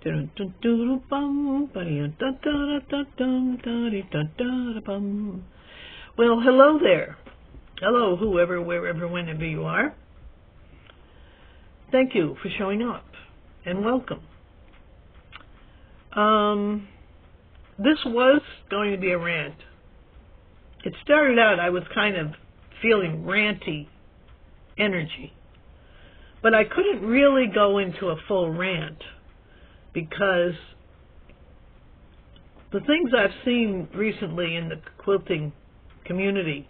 Well, hello there. Hello, whoever, wherever, whenever you are. Thank you for showing up, and welcome. This was going to be a rant. It started out, I was kind of feeling ranty energy, but I couldn't really go into a full rant because the things I've seen recently in the quilting community,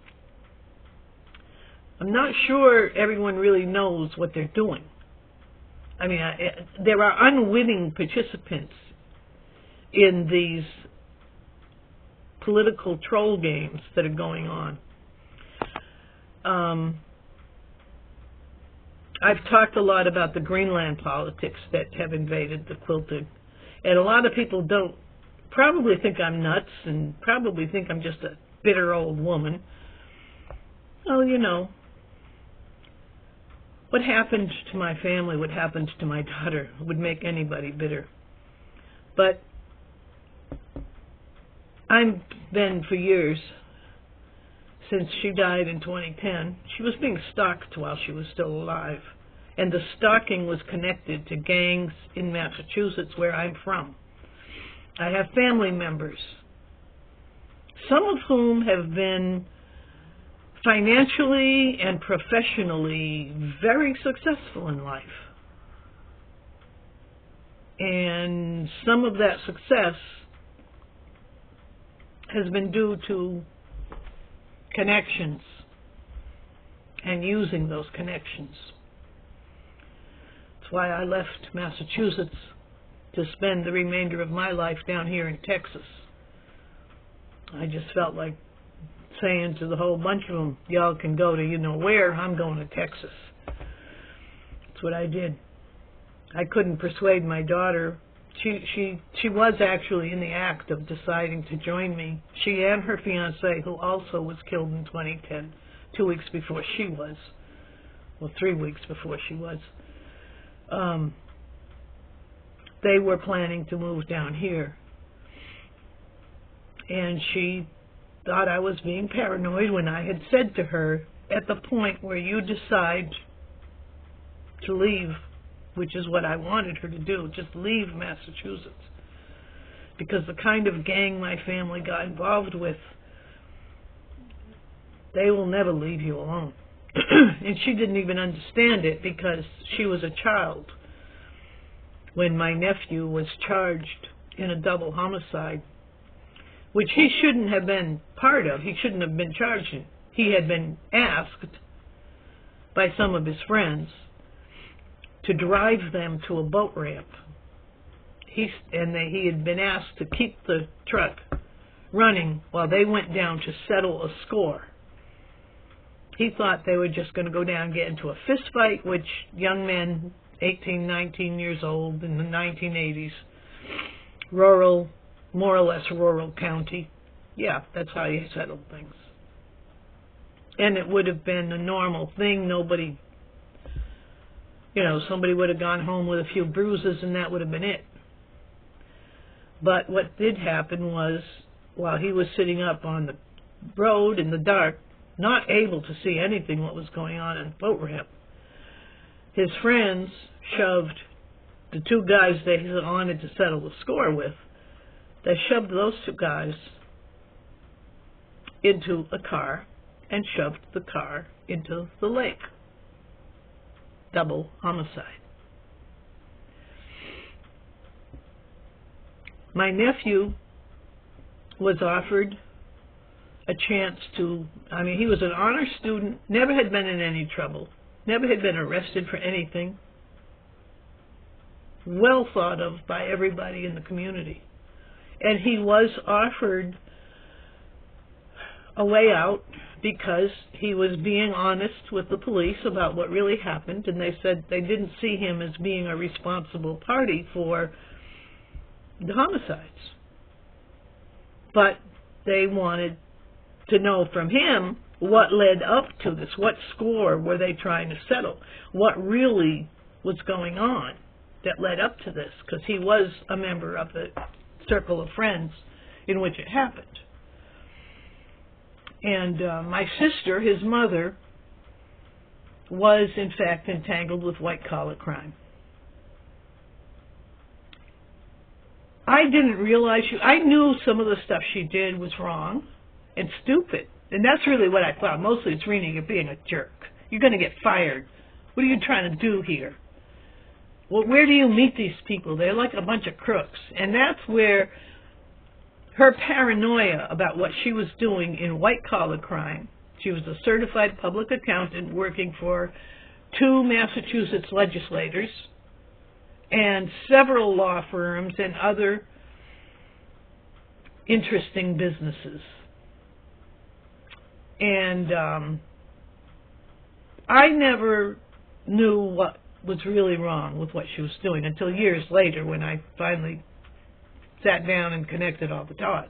I'm not sure everyone really knows what they're doing. I mean, there are unwitting participants in these political troll games that are going on. I've talked a lot about the Greenland politics that have invaded the quilting, and a lot of people don't probably think I'm nuts and probably think I'm just a bitter old woman. Well, you know, what happened to my family, what happened to my daughter would make anybody bitter. But I've been for years, since she died in 2010, she was being stalked while she was still alive. And the stalking was connected to gangs in Massachusetts, where I'm from. I have family members, some of whom have been financially and professionally very successful in life. And some of that success has been due to connections and using those connections. That's why I left Massachusetts to spend the remainder of my life down here in Texas. I just felt like saying to the whole bunch of them, y'all can go to you know where, I'm going to Texas. That's what I did. I couldn't persuade my daughter. She was actually in the act of deciding to join me. She and her fiancé, who also was killed in 2010, 2 weeks before she was. Well, 3 weeks before she was. They were planning to move down here. And she thought I was being paranoid when I had said to her, at the point where you decide to leave, which is what I wanted her to do, just leave Massachusetts. Because the kind of gang my family got involved with, they will never leave you alone. And she didn't even understand it because she was a child when my nephew was charged in a double homicide, which he shouldn't have been part of. He shouldn't have been charged in. He had been asked by some of his friends to drive them to a boat ramp. He had been asked to keep the truck running while they went down to settle a score. He thought they were just going to go down and get into a fist fight, which young men, 18, 19 years old in the 1980s, rural, more or less rural county, yeah, that's how you settled things. And it would have been a normal thing. Nobody, somebody would have gone home with a few bruises and that would have been it. But what did happen was, while he was sitting up on the road in the dark, not able to see anything what was going on in the boat ramp, his friends shoved the two guys they wanted to settle the score with. They shoved those two guys into a car and shoved the car into the lake. Double homicide. My nephew was offered a chance to, he was an honor student, never had been in any trouble, never had been arrested for anything, well thought of by everybody in the community. And he was offered a way out because he was being honest with the police about what really happened, and they said they didn't see him as being a responsible party for the homicides. But they wanted to know from him what led up to this. What score were they trying to settle? What really was going on? that led up to this, because he was a member of the circle of friends in which it happened. And my sister, his mother, was in fact entangled with white-collar crime. I didn't realize I knew some of the stuff she did was wrong and stupid. And that's really what I thought. Mostly it's Rena, you're being a jerk. You're going to get fired. What are you trying to do here? Well, where do you meet these people? They're like a bunch of crooks. And that's where her paranoia about what she was doing in white-collar crime. She was a certified public accountant working for 2 Massachusetts legislators and several law firms and other interesting businesses. And I never knew what was really wrong with what she was doing until years later when I finally sat down and connected all the dots.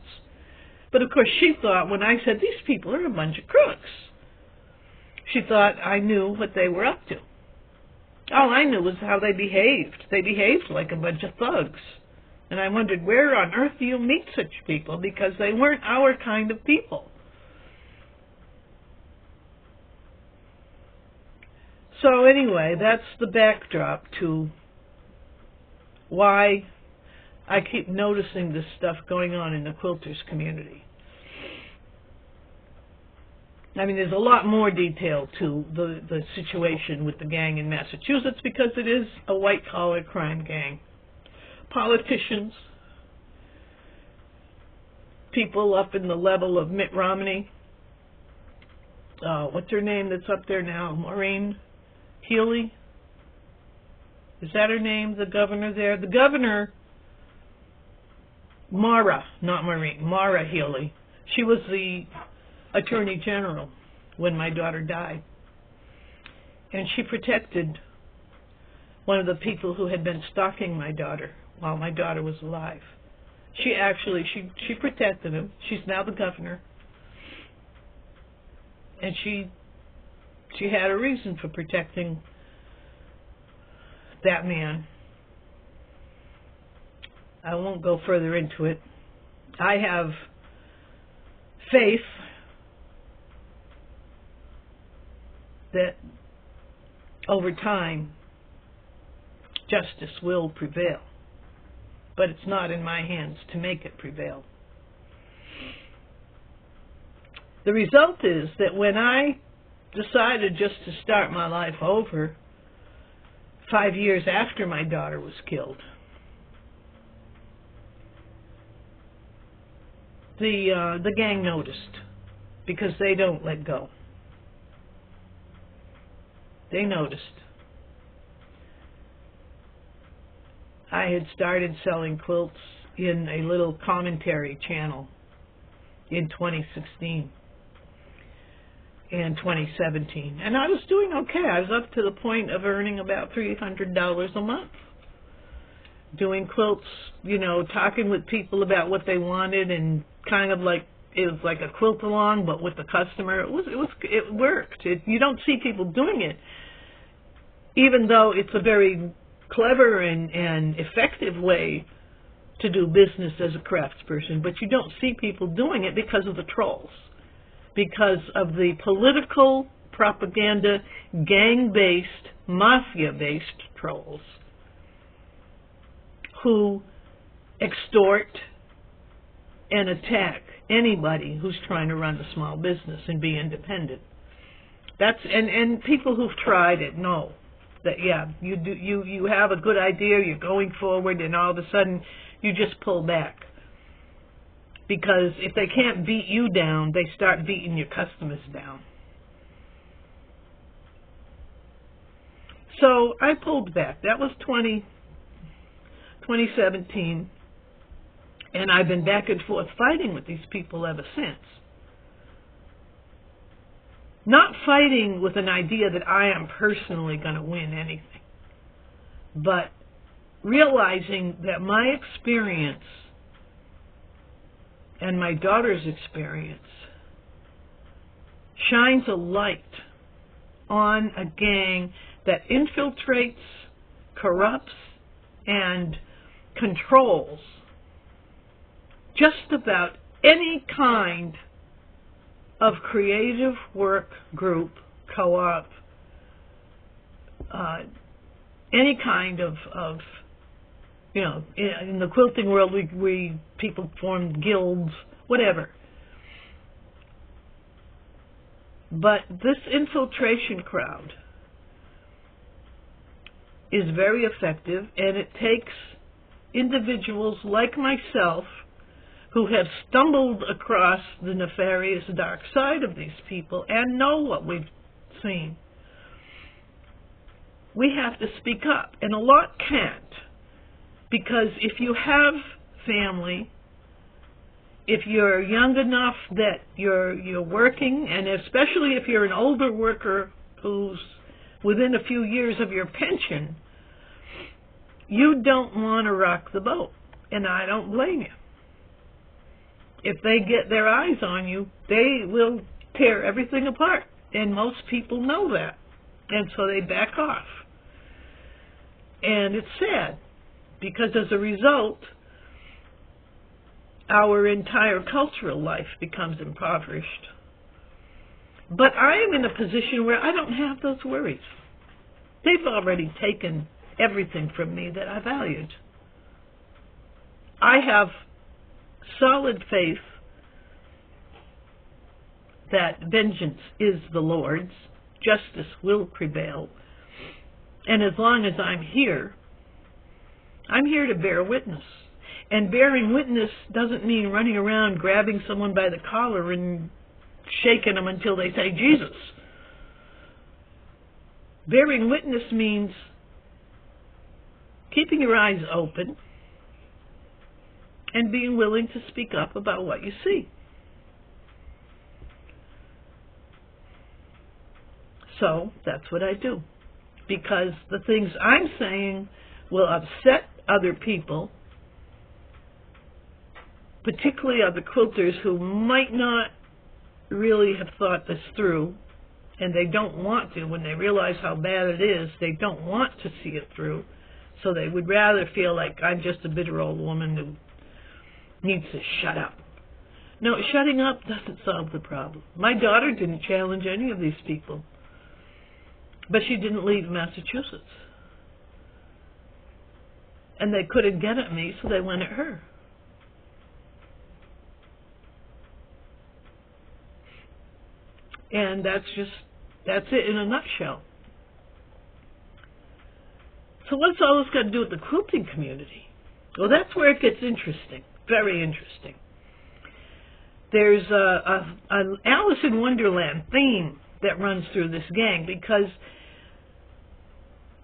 But of course she thought when I said these people are a bunch of crooks, she thought I knew what they were up to. All I knew was how they behaved. They behaved like a bunch of thugs. And I wondered, where on earth do you meet such people? Because they weren't our kind of people. So anyway, that's the backdrop to why I keep noticing this stuff going on in the quilters community. I mean, there's a lot more detail to the situation with the gang in Massachusetts because it is a white-collar crime gang. Politicians, people up in the level of Mitt Romney, what's her name that's up there now, Maureen Healy? Is that her name, the governor there? The governor, Mara, not Maureen, Mara Healy. She was the Attorney General when my daughter died. And she protected one of the people who had been stalking my daughter while my daughter was alive. She protected him. She's now the governor. And she had a reason for protecting that man. I won't go further into it. I have faith that over time justice will prevail, but it's not in my hands to make it prevail. The result is that when I decided just to start my life over 5 years after my daughter was killed, the gang noticed, because they don't let go. They noticed. I had started selling quilts in a little commentary channel in 2016 and 2017. And I was doing okay. I was up to the point of earning about $300 a month. Doing quilts, you know, talking with people about what they wanted, and kind of like, it was like a quilt along, but with the customer. It worked. You don't see people doing it, even though it's a very clever and effective way to do business as a craftsperson. But you don't see people doing it because of the trolls, because of the political propaganda, gang-based, mafia-based trolls who extort and attack anybody who's trying to run a small business and be independent. And people who've tried it know that, yeah, you have a good idea, you're going forward, and all of a sudden you just pull back. Because if they can't beat you down, they start beating your customers down. So I pulled back. That was 2017. And I've been back and forth fighting with these people ever since. Not fighting with an idea that I am personally going to win anything, but realizing that my experience and my daughter's experience shines a light on a gang that infiltrates, corrupts, and controls just about any kind of creative work group, co-op, any kind of in the quilting world, we people formed guilds, whatever. But this infiltration crowd is very effective, and it takes individuals like myself who have stumbled across the nefarious dark side of these people and know what we've seen. We have to speak up, and a lot can't, because if you have family, if you're young enough that you're working, and especially if you're an older worker who's within a few years of your pension, you don't want to rock the boat, and I don't blame you. If they get their eyes on you, they will tear everything apart, and most people know that, and so they back off. And it's sad, because as a result, our entire cultural life becomes impoverished. But I am in a position where I don't have those worries. They've already taken everything from me that I valued. I have solid faith that vengeance is the Lord's, justice will prevail, and as long as I'm here to bear witness. And bearing witness doesn't mean running around grabbing someone by the collar and shaking them until they say Jesus. Bearing witness means keeping your eyes open and being willing to speak up about what you see. So that's what I do, because the things I'm saying will upset other people, particularly other quilters who might not really have thought this through, and they don't want to. When they realize how bad it is, they don't want to see it through, so they would rather feel like I'm just a bitter old woman who needs to shut up. No, shutting up doesn't solve the problem. My daughter didn't challenge any of these people, but she didn't leave Massachusetts. And they couldn't get at me, so they went at her. And that's it in a nutshell. So what's all this got to do with the quilting community? Well, that's where it gets interesting, very interesting. There's an Alice in Wonderland theme that runs through this gang, because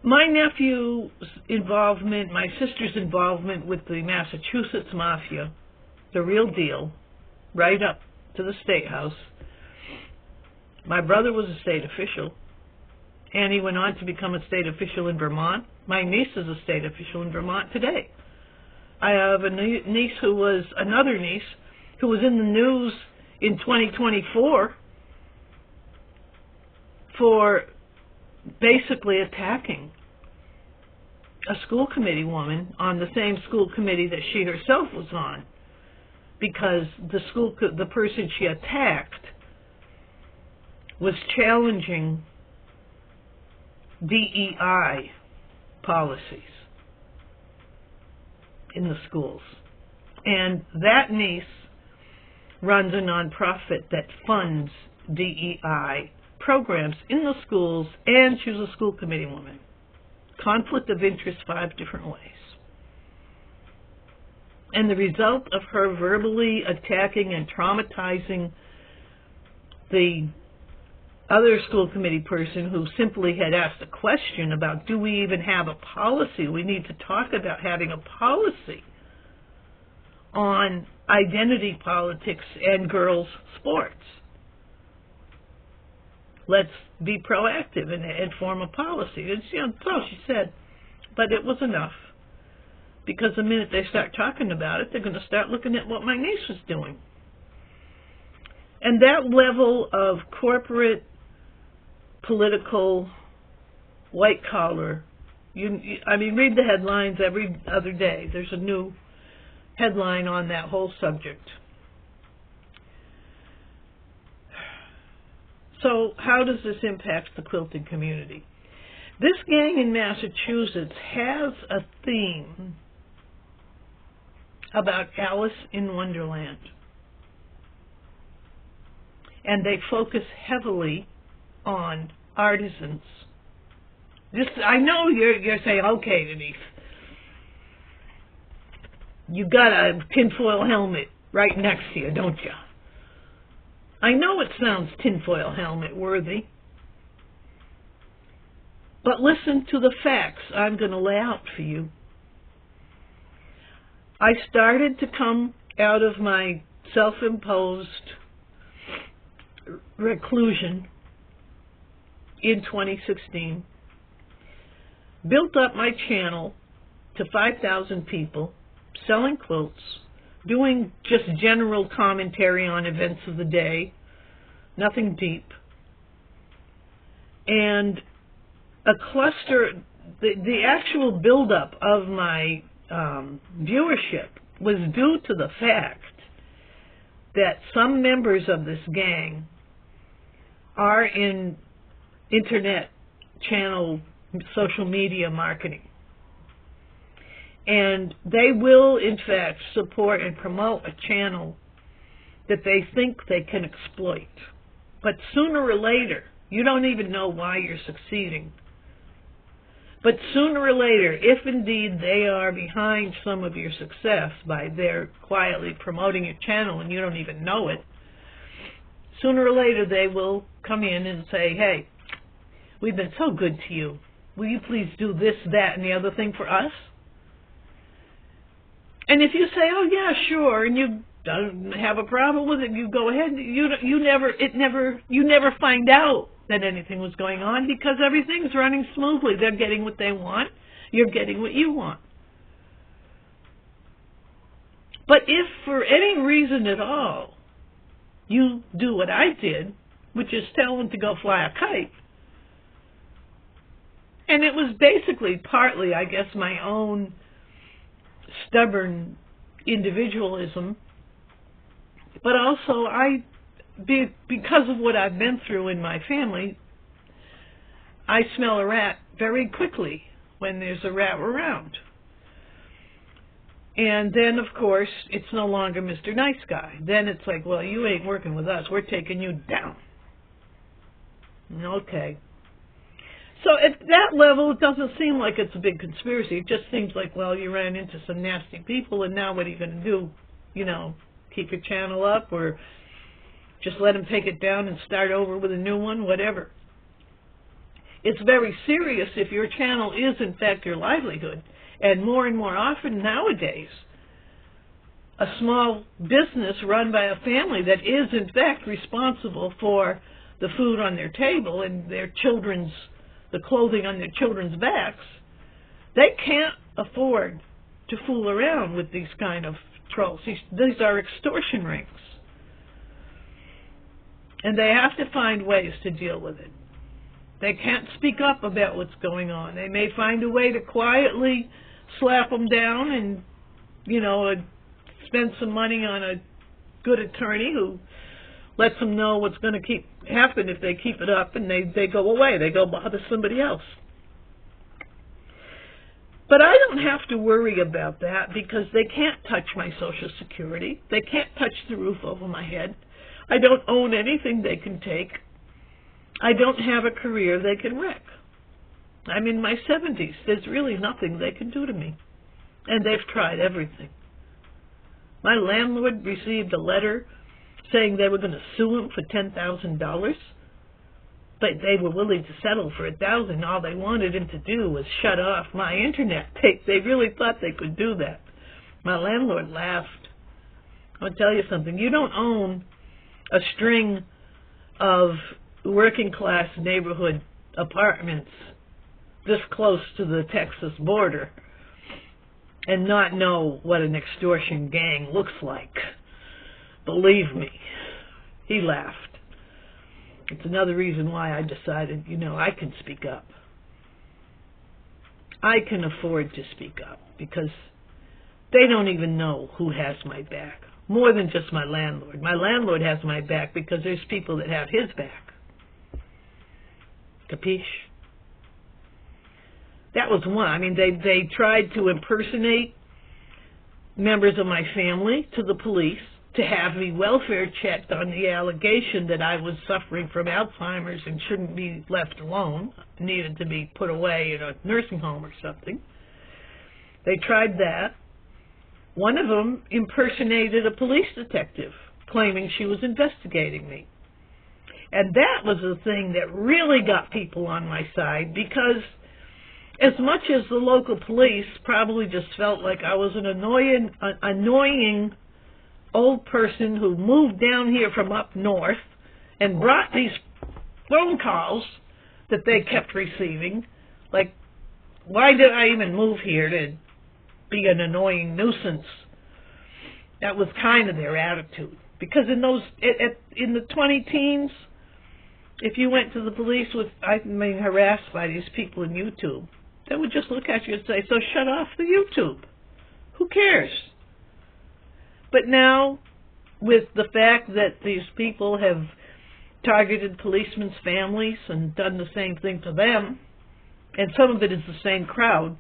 my nephew's involvement, my sister's involvement with the Massachusetts Mafia, the real deal, right up to the State House. My brother was a state official, and he went on to become a state official in Vermont. My niece is a state official in Vermont today. I have another niece who was in the news in 2024 for basically attacking a school committee woman on the same school committee that she herself was on, because the person she attacked was challenging DEI policies in the schools. And that niece runs a nonprofit that funds DEI programs in the schools, and she was a school committee woman. Conflict of interest 5 different ways. And the result of her verbally attacking and traumatizing the other school committee person, who simply had asked a question about, do we even have a policy? We need to talk about having a policy on identity politics and girls' sports. Let's be proactive and form a policy. That's all she said. But it was enough, because the minute they start talking about it, they're going to start looking at what my niece was doing. And that level of corporate, political, white-collar I mean, read the headlines every other day. There's a new headline on that whole subject. So how does this impact the quilting community? This gang in Massachusetts has a theme about Alice in Wonderland. And they focus heavily on artisans. I know you're saying, okay, Denise, you got a tinfoil helmet right next to you, don't you? I know it sounds tinfoil helmet worthy, but listen to the facts I'm going to lay out for you. I started to come out of my self-imposed reclusion in 2016, built up my channel to 5,000 people, selling quilts, doing just general commentary on events of the day, nothing deep. And a cluster, the actual buildup of my viewership was due to the fact that some members of this gang are in internet channel social media marketing. And they will, in fact, support and promote a channel that they think they can exploit. But sooner or later, you don't even know why you're succeeding. But sooner or later, if indeed they are behind some of your success by their quietly promoting your channel and you don't even know it, sooner or later they will come in and say, hey, we've been so good to you. Will you please do this, that, and the other thing for us? And if you say, oh yeah, sure, and you don't have a problem with it, you go ahead. You never find out that anything was going on because everything's running smoothly. They're getting what they want. You're getting what you want. But if for any reason at all you do what I did, which is tell them to go fly a kite, and it was basically partly, I guess, my own stubborn individualism, but also because of what I've been through in my family, I smell a rat very quickly when there's a rat around. And then, of course, it's no longer Mr. Nice Guy. Then it's like, well, you ain't working with us. We're taking you down. Okay. So at that level, it doesn't seem like it's a big conspiracy. It just seems like, well, you ran into some nasty people, and now what are you going to do? You know, keep your channel up, or just let them take it down and start over with a new one, whatever. It's very serious if your channel is, in fact, your livelihood. And more often nowadays, a small business run by a family that is, in fact, responsible for the food on their table and the clothing on their children's backs, they can't afford to fool around with these kind of trolls. These are extortion rings. And they have to find ways to deal with it. They can't speak up about what's going on. They may find a way to quietly slap them down and, spend some money on a good attorney who lets them know what's going to happen if they keep it up, and they go away. They go bother somebody else. But I don't have to worry about that because they can't touch my Social Security. They can't touch the roof over my head. I don't own anything they can take. I don't have a career they can wreck. I'm in my 70s. There's really nothing they can do to me. And they've tried everything. My landlord received a letter saying they were going to sue him for $10,000, but they were willing to settle for $1,000. All they wanted him to do was shut off my internet. They really thought they could do that. My landlord laughed. I'll tell you something. You don't own a string of working-class neighborhood apartments this close to the Texas border and not know what an extortion gang looks like. Believe me. He laughed. It's another reason why I decided, I can speak up. I can afford to speak up because they don't even know who has my back. More than just my landlord. My landlord has my back because there's people that have his back. Capiche? That was one. I mean, they tried to impersonate members of my family to the police to have me welfare checked on the allegation that I was suffering from Alzheimer's and shouldn't be left alone, needed to be put away in a nursing home or something. They tried that. One of them impersonated a police detective, claiming she was investigating me. And that was the thing that really got people on my side, because as much as the local police probably just felt like I was an annoying old person who moved down here from up north and brought these phone calls that they kept receiving, like, why did I even move here to be an annoying nuisance? That was kind of their attitude. Because in the 20-teens, if you went to the police with, harassed by these people in YouTube, they would just look at you and say, so shut off the YouTube. Who cares? But now, with the fact that these people have targeted policemen's families and done the same thing to them, and some of it is the same crowd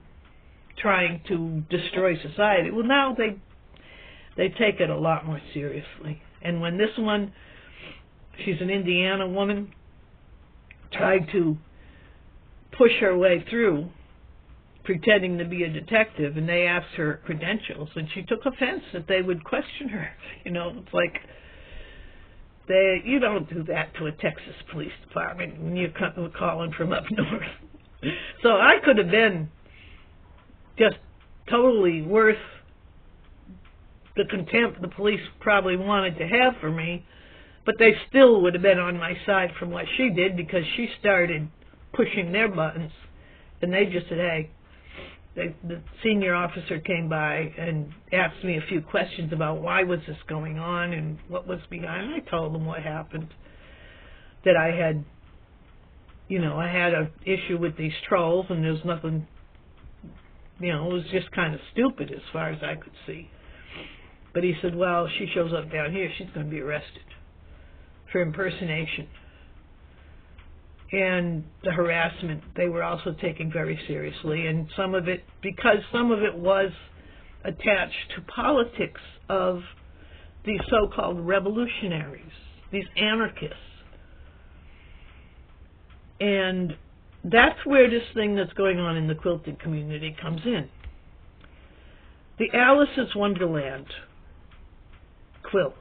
trying to destroy society, well, now they take it a lot more seriously. And when this one, she's an Indiana woman, tried to push her way through, pretending to be a detective, and they asked her credentials, and she took offense that they would question her. You know, it's like, you don't do that to a Texas police department when you're calling from up north. So I could have been just totally worth the contempt the police probably wanted to have for me, but they still would have been on my side from what she did, because she started pushing their buttons, and they just said, hey, the senior officer came by and asked me a few questions about why was this going on and what was behind. I told them what happened, that I had an issue with these trolls, and there's nothing, it was just kind of stupid as far as I could see. But he said, well, she shows up down here, she's going to be arrested for impersonation. And the harassment, they were also taking very seriously. And some of it, because some of it was attached to politics of these so-called revolutionaries, these anarchists. And that's where this thing that's going on in the quilting community comes in. The Alice's Wonderland quilt.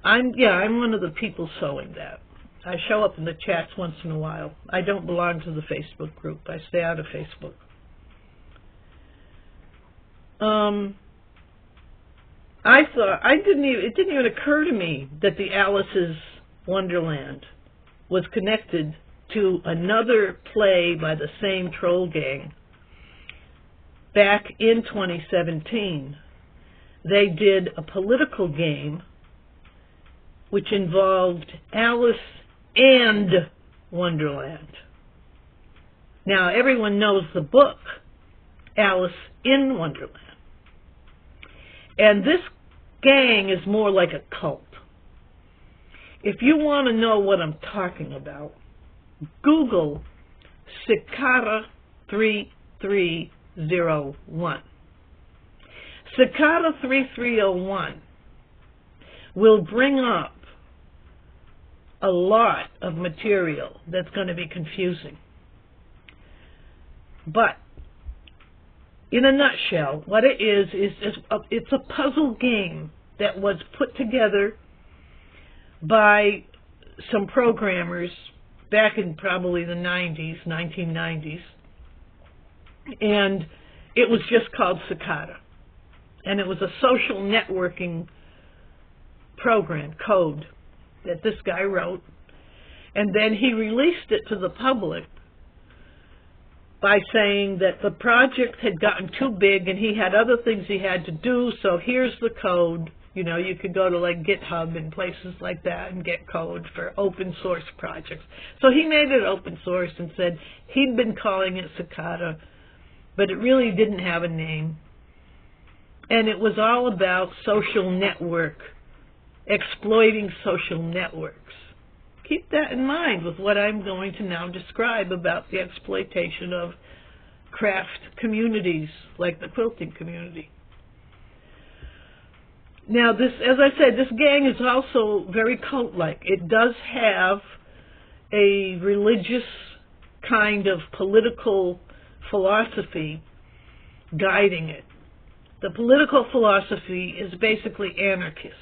I'm one of the people sewing that. I show up in the chats once in a while. I don't belong to the Facebook group. I stay out of Facebook. It didn't even occur to me that the Alice's Wonderland was connected to another play by the same troll gang. Back in 2017, they did a political game which involved Alice and Wonderland. Now, everyone knows the book, Alice in Wonderland. And this gang is more like a cult. If you want to know what I'm talking about, Google Cicada 3301. Cicada 3301 will bring up a lot of material that's going to be confusing. But in a nutshell, what it is it's a puzzle game that was put together by some programmers back in probably the 1990s. And it was just called Cicada. And it was a social networking program, code, that this guy wrote, and then he released it to the public by saying that the project had gotten too big and he had other things he had to do, so here's the code, You know, you could go to like GitHub and places like that and get code for open source projects. So he made it open source and said he'd been calling it Cicada, but it really didn't have a name. And it was all about social network, exploiting social networks. Keep that in mind with what I'm going to now describe about the exploitation of craft communities like the quilting community. Now, this, as I said, this gang is also very cult-like. It does have a religious kind of political philosophy guiding it. The political philosophy is basically anarchist.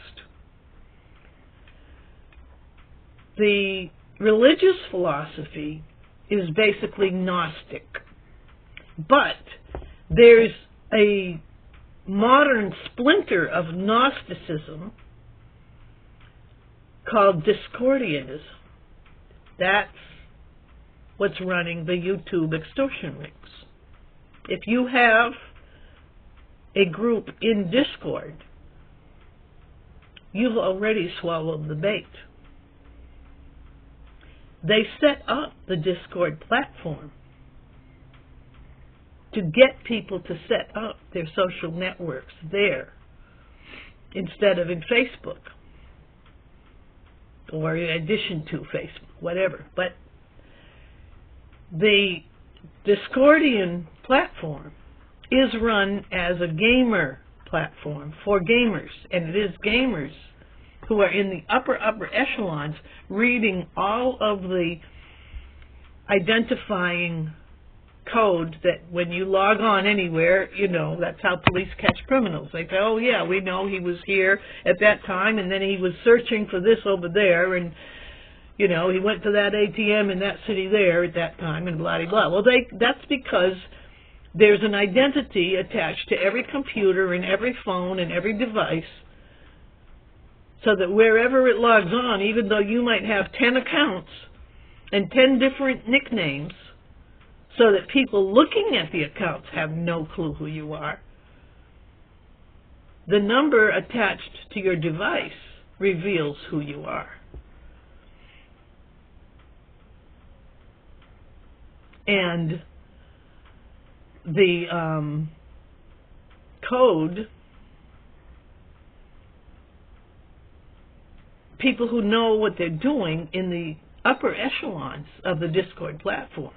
The religious philosophy is basically Gnostic. But there's a modern splinter of Gnosticism called Discordianism. That's what's running the YouTube extortion rings. If you have a group in Discord, you've already swallowed the bait. They set up the Discord platform to get people to set up their social networks there instead of in Facebook or in addition to Facebook, whatever. But the Discordian platform is run as a gamer platform for gamers, and it is gamers who are in the upper echelons reading all of the identifying code that when you log on anywhere, you know, that's how police catch criminals. They say, oh yeah, we know he was here at that time and then he was searching for this over there and, you know, he went to that ATM in that city there at that time and blah, blah, blah. Well, that's because there's an identity attached to every computer and every phone and every device so that wherever it logs on, even though you might have 10 accounts and 10 different nicknames, so that people looking at the accounts have no clue who you are, the number attached to your device reveals who you are. And the code, people who know what they're doing in the upper echelons of the Discord platform,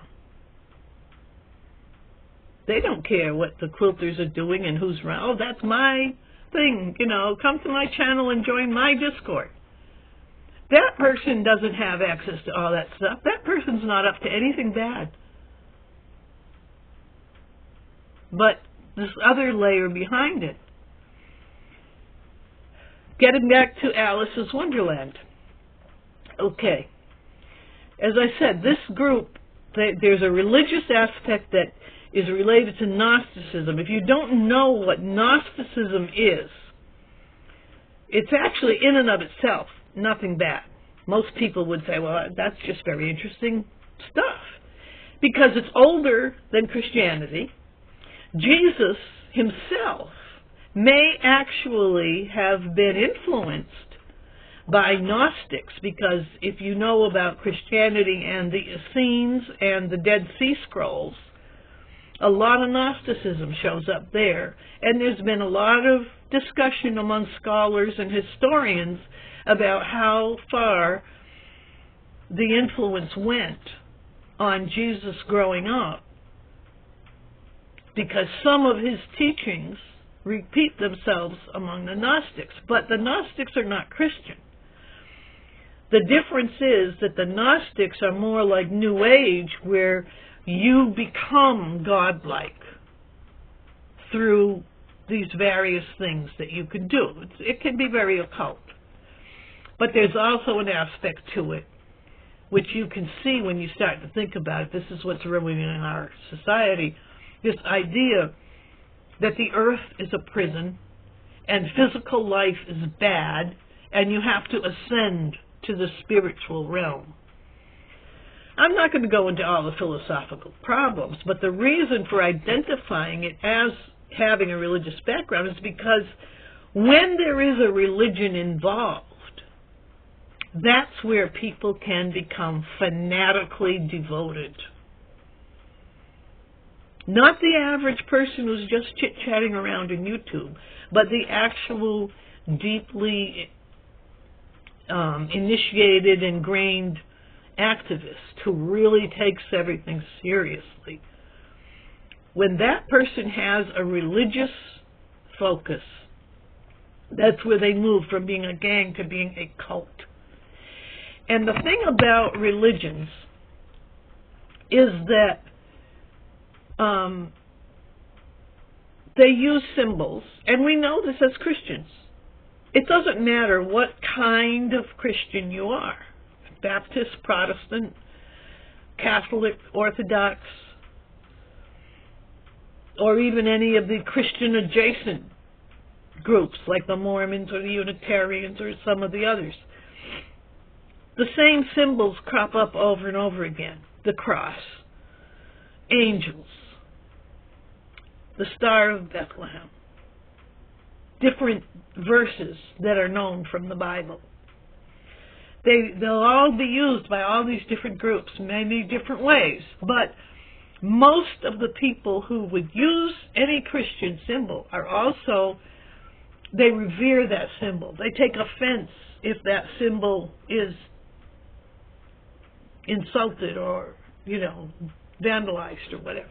they don't care what the quilters are doing and who's around. Oh, that's my thing, you know, come to my channel and join my Discord. That person doesn't have access to all that stuff. That person's not up to anything bad. But this other layer behind it. Getting back to Alice's Wonderland. Okay. As I said, this group, there's a religious aspect that is related to Gnosticism. If you don't know what Gnosticism is, it's actually in and of itself nothing bad. Most people would say, well, that's just very interesting stuff, because it's older than Christianity. Jesus himself may actually have been influenced by Gnostics, because if you know about Christianity and the Essenes and the Dead Sea Scrolls, a lot of Gnosticism shows up there, and there's been a lot of discussion among scholars and historians about how far the influence went on Jesus growing up, because some of his teachings repeat themselves among the Gnostics, but the Gnostics are not Christian. The difference is that the Gnostics are more like New Age, where you become godlike through these various things that you can do. It can be very occult. But there's also an aspect to it which you can see when you start to think about it. This is what's ruining in our society. This idea that the earth is a prison and physical life is bad and you have to ascend to the spiritual realm. I'm not going to go into all the philosophical problems, but the reason for identifying it as having a religious background is because When there is a religion involved, that's where people can become fanatically devoted. Not the average person who's just chit-chatting around on YouTube, but the actual deeply initiated, ingrained activist who really takes everything seriously. When that person has a religious focus, that's where they move from being a gang to being a cult. And the thing about religions is that they use symbols, and we know this as Christians. It doesn't matter what kind of Christian you are, Baptist, Protestant, Catholic, Orthodox, or even any of the Christian adjacent groups like the Mormons or the Unitarians or some of the others. The same symbols crop up over and over again. The cross, angels, the Star of Bethlehem, different verses that are known from the Bible. They'll all be used by all these different groups, many different ways, but most of the people who would use any Christian symbol are also, they revere that symbol. They take offense if that symbol is insulted or, vandalized or whatever.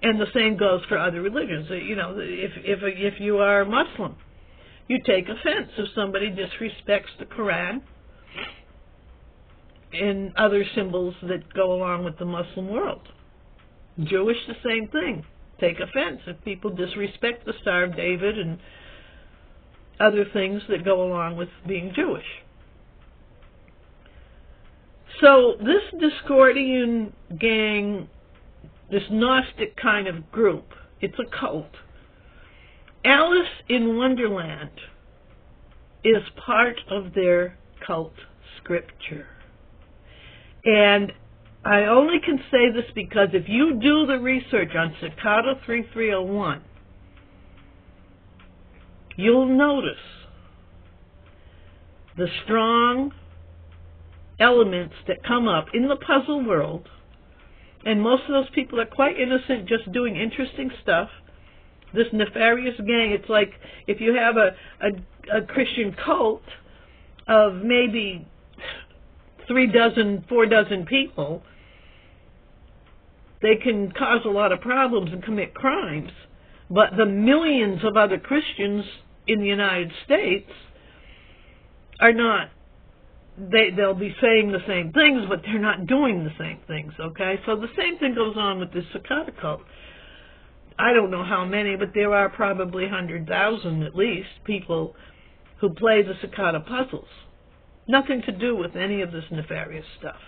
And the same goes for other religions. If you are Muslim, you take offense if somebody disrespects the Quran and other symbols that go along with the Muslim world. Jewish, the same thing. Take offense if people disrespect the Star of David and other things that go along with being Jewish. So this Discordian gang, this Gnostic kind of group, it's a cult. Alice in Wonderland is part of their cult scripture. And I only can say this because if you do the research on Cicada 3301, you'll notice the strong elements that come up in the puzzle world. And most of those people are quite innocent, just doing interesting stuff. This nefarious gang, it's like if you have a Christian cult of maybe 3 dozen, 4 dozen people, they can cause a lot of problems and commit crimes. But the millions of other Christians in the United States are not. They'll be saying the same things, but they're not doing the same things, okay? So the same thing goes on with this Cicada cult. I don't know how many, but there are probably 100,000 at least people who play the Cicada puzzles. Nothing to do with any of this nefarious stuff.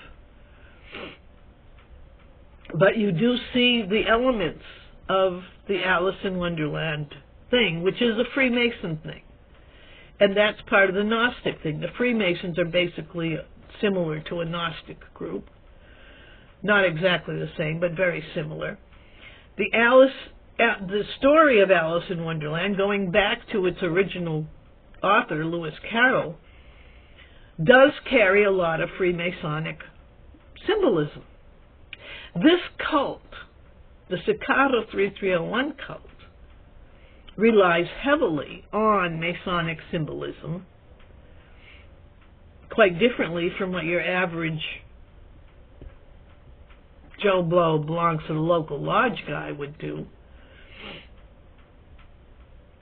But you do see the elements of the Alice in Wonderland thing, which is a Freemason thing. And that's part of the Gnostic thing. The Freemasons are basically similar to a Gnostic group. Not exactly the same, but very similar. The story of Alice in Wonderland, going back to its original author, Lewis Carroll, does carry a lot of Freemasonic symbolism. This cult, the Cicada 3301 cult, relies heavily on Masonic symbolism, quite differently from what your average Joe Blow belongs to the local lodge guy would do.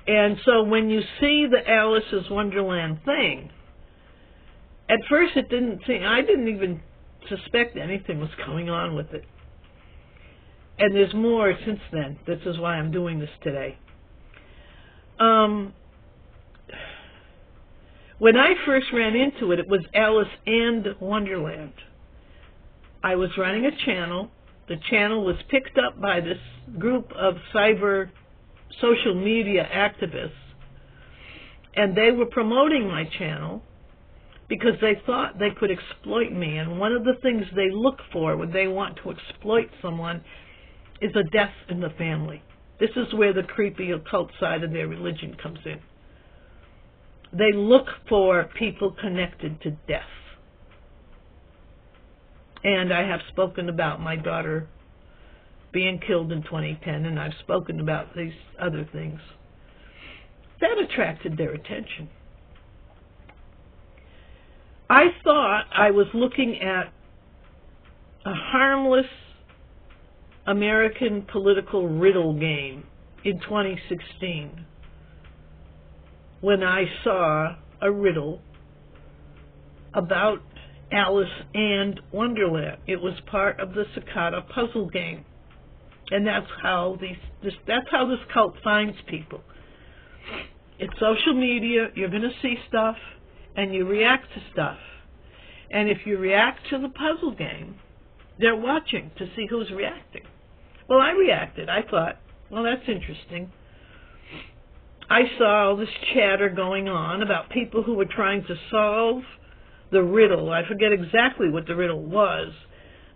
And so when you see the Alice's Wonderland thing, at first I didn't even suspect anything was going on with it. And there's more since then. This is why I'm doing this today. When I first ran into it, it was Alice and Wonderland. I was running a channel. The channel was picked up by this group of cyber social media activists, and they were promoting my channel because they thought they could exploit me. And one of the things they look for when they want to exploit someone is a death in the family. This is where the creepy occult side of their religion comes in. They look for people connected to death. And I have spoken about my daughter being killed in 2010, and I've spoken about these other things. That attracted their attention. I thought I was looking at a harmless American political riddle game in 2016 when I saw a riddle about Alice and Wonderland. It was part of the Cicada puzzle game. And that's how this cult finds people. It's social media, you're going to see stuff, and you react to stuff. And if you react to the puzzle game, they're watching to see who's reacting. Well, I reacted. I thought, well, that's interesting. I saw all this chatter going on about people who were trying to solve the riddle. I forget exactly what the riddle was,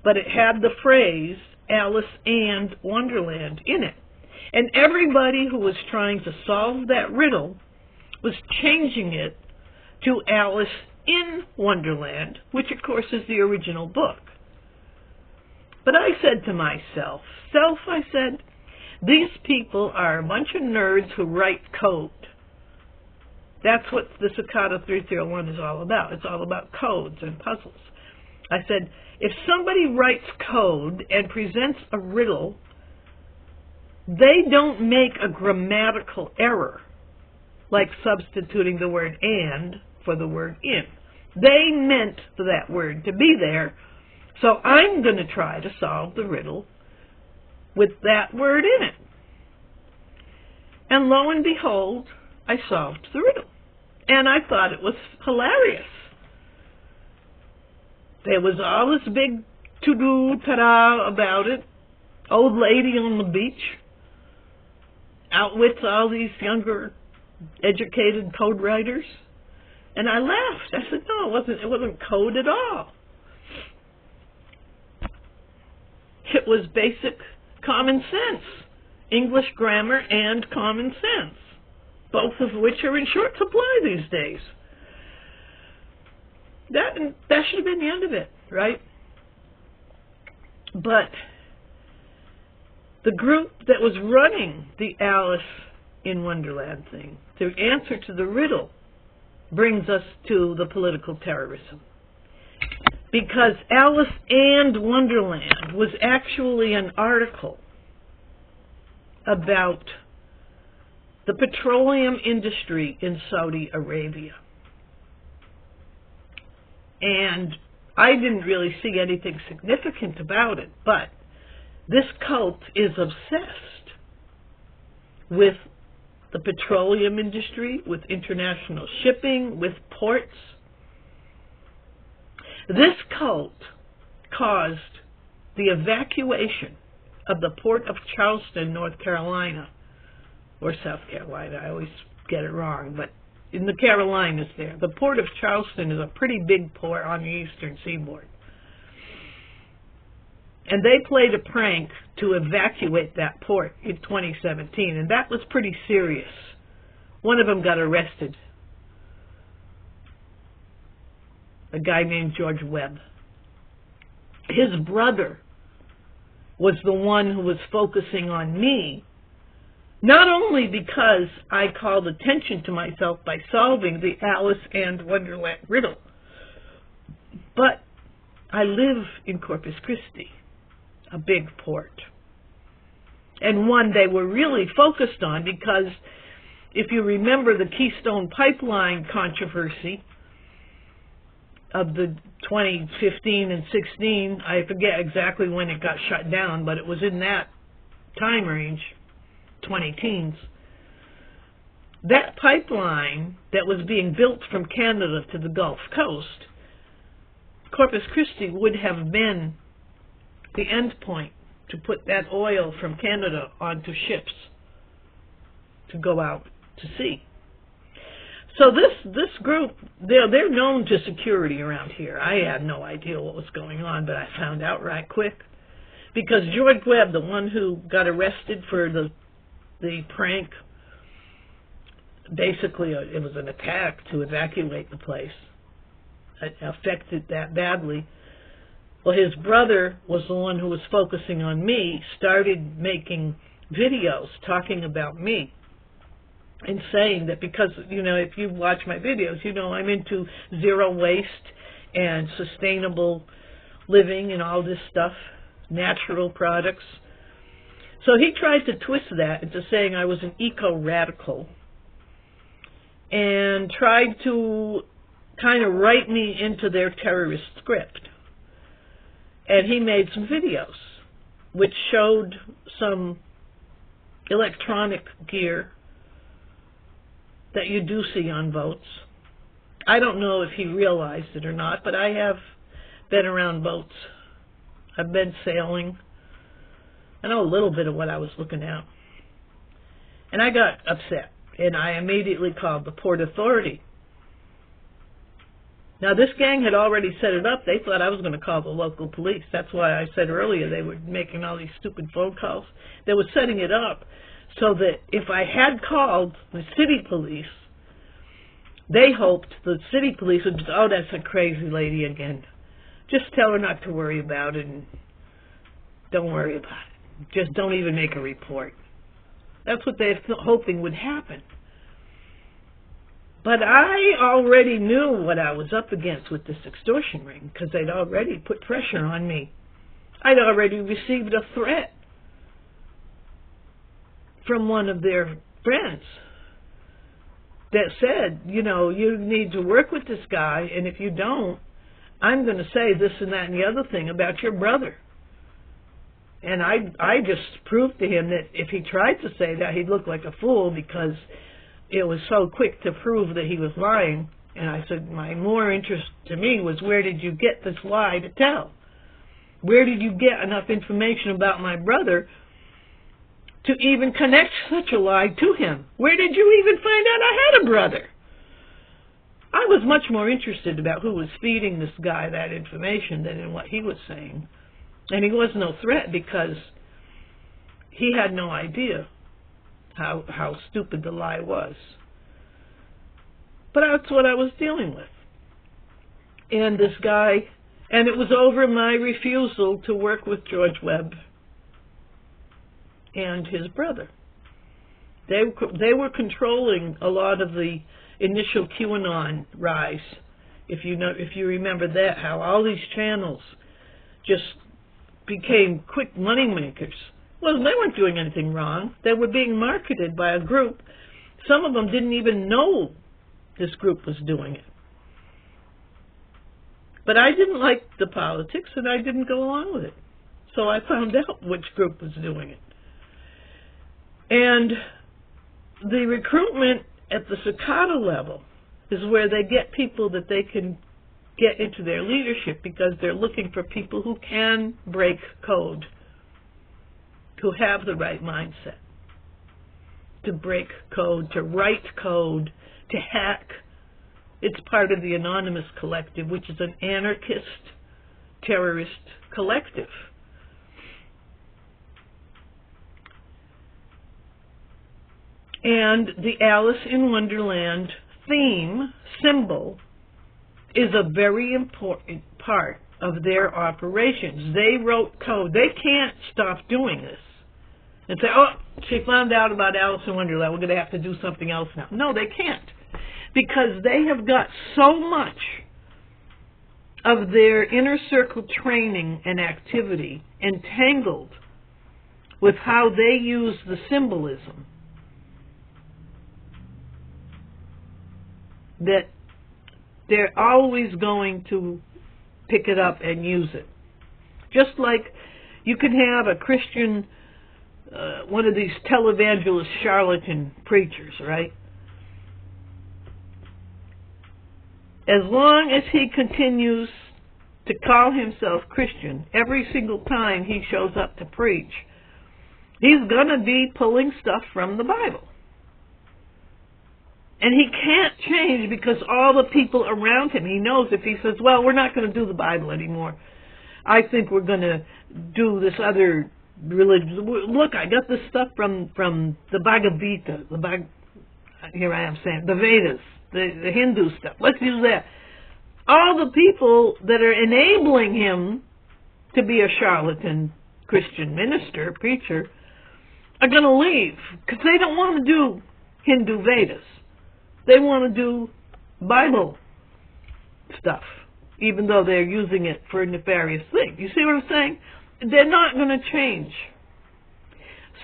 but it had the phrase Alice and Wonderland in it. And everybody who was trying to solve that riddle was changing it to Alice in Wonderland, which of course is the original book. But I said to myself, I said, these people are a bunch of nerds who write code. That's what the Cicada 301 is all about. It's all about codes and puzzles. I said, if somebody writes code and presents a riddle, they don't make a grammatical error, like substituting the word and for the word in. They meant for that word to be there, so I'm going to try to solve the riddle with that word in it. And lo and behold, I solved the riddle. And I thought it was hilarious. There was all this big to-do, ta-da about it. Old lady on the beach outwits all these younger, educated code writers. And I laughed. I said, no, it wasn't code at all. It was basic common sense. English grammar and common sense, both of which are in short supply these days. That should have been the end of it, right? But the group that was running the Alice in Wonderland thing, the answer to the riddle, brings us to the political terrorism. Because Alice and Wonderland was actually an article about the petroleum industry in Saudi Arabia. And I didn't really see anything significant about it, but this cult is obsessed with the petroleum industry, with international shipping, with ports. This cult caused the evacuation of the port of Charleston, North Carolina, or South Carolina. I always get it wrong, but in the Carolinas there. The port of Charleston is a pretty big port on the eastern seaboard. And they played a prank to evacuate that port in 2017, and that was pretty serious. One of them got arrested. A guy named George Webb. His brother was the one who was focusing on me, not only because I called attention to myself by solving the Alice and Wonderland riddle, but I live in Corpus Christi, a big port, and one they were really focused on because if you remember the Keystone Pipeline controversy of the 2015 and 16, I forget exactly when it got shut down, but it was in that time range, 20-teens. That pipeline that was being built from Canada to the Gulf Coast, Corpus Christi would have been the end point to put that oil from Canada onto ships to go out to sea. So this group, they're known to security around here. I had no idea what was going on, but I found out right quick. Because George Webb, the one who got arrested for the the prank, basically it was an attack to evacuate the place. It affected that badly. Well, his brother was the one who was focusing on me, started making videos talking about me and saying that because, if you watch my videos, I'm into zero waste and sustainable living and all this stuff, natural products. So he tried to twist that into saying I was an eco-radical and tried to kind of write me into their terrorist script. And he made some videos which showed some electronic gear that you do see on boats. I don't know if he realized it or not, but I have been around boats. I've been sailing. I know a little bit of what I was looking at. And I got upset, and I immediately called the Port Authority. Now, this gang had already set it up. They thought I was going to call the local police. That's why I said earlier they were making all these stupid phone calls. They were setting it up so that if I had called the city police, they hoped the city police would just, oh, that's a crazy lady again. Just tell her not to worry about it and don't worry about it. Just don't even make a report. That's what they're hoping would happen. But I already knew what I was up against with this extortion ring because they'd already put pressure on me. I'd already received a threat from one of their friends that said, you need to work with this guy, and if you don't, I'm going to say this and that and the other thing about your brother. And I just proved to him that if he tried to say that, he'd look like a fool because it was so quick to prove that he was lying. And I said, my more interest to me was, where did you get this lie to tell? Where did you get enough information about my brother to even connect such a lie to him? Where did you even find out I had a brother? I was much more interested about who was feeding this guy that information than in what he was saying. And he was no threat because he had no idea how stupid the lie was. But that's what I was dealing with. And this guy, and it was over my refusal to work with George Webb and his brother. They were controlling a lot of the initial QAnon rise. If you remember that, how all these channels just became quick money makers. Well, they weren't doing anything wrong. They were being marketed by a group. Some of them didn't even know this group was doing it. But I didn't like the politics, and I didn't go along with it. So I found out which group was doing it. And the recruitment at the cicada level is where they get people that they can get into their leadership because they're looking for people who can break code, who have the right mindset to break code, to write code, to hack. It's part of the Anonymous Collective, which is an anarchist, terrorist collective. And the Alice in Wonderland theme, symbol, is a very important part of their operations. They wrote code. They can't stop doing this and say, oh, she found out about Alice in Wonderland, we're going to have to do something else now. No, they can't, because they have got so much of their inner circle training and activity entangled with how they use the symbolism that they're always going to pick it up and use it. Just like you can have a Christian, one of these televangelist charlatan preachers, right? As long as he continues to call himself Christian every single time he shows up to preach, he's going to be pulling stuff from the Bible. And he can't change because all the people around him, he knows if he says, well, we're not going to do the Bible anymore. I think we're going to do this other religious. Look, I got this stuff from the Bhagavad Gita, here I am saying, the Vedas, the Hindu stuff. Let's use that. All the people that are enabling him to be a charlatan Christian minister, preacher, are going to leave because they don't want to do Hindu Vedas. They want to do Bible stuff, even though they're using it for nefarious things. You see what I'm saying? They're not going to change.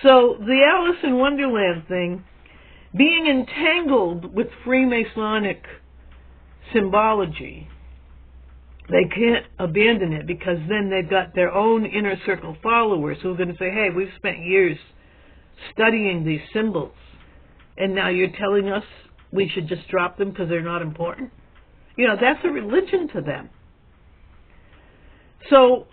So the Alice in Wonderland thing, being entangled with Freemasonic symbology, they can't abandon it because then they've got their own inner circle followers who are going to say, hey, we've spent years studying these symbols, and now you're telling us we should just drop them because they're not important? You know, that's a religion to them. So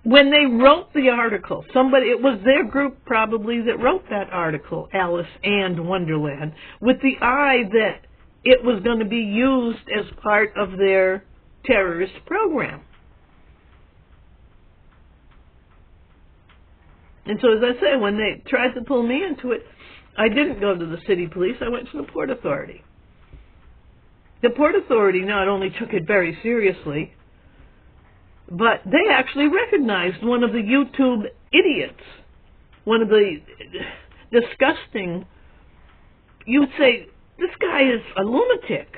when they wrote the article, it was their group probably that wrote that article, Alice and Wonderland, with the eye that it was going to be used as part of their terrorist program. And so, as I say, when they tried to pull me into it, I didn't go to the city police, I went to the Port Authority. The Port Authority not only took it very seriously, but they actually recognized one of the YouTube idiots, one of the disgusting, you would say, this guy is a lunatic.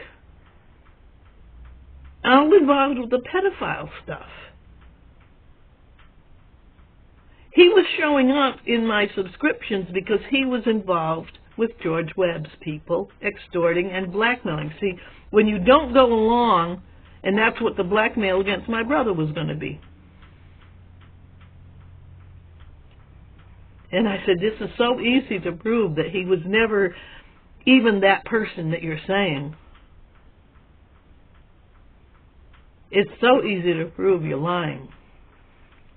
I'm involved with the pedophile stuff. He was showing up in my subscriptions because he was involved with George Webb's people, extorting and blackmailing. See, when you don't go along, and that's what the blackmail against my brother was going to be. And I said, this is so easy to prove that he was never even that person that you're saying. It's so easy to prove you're lying.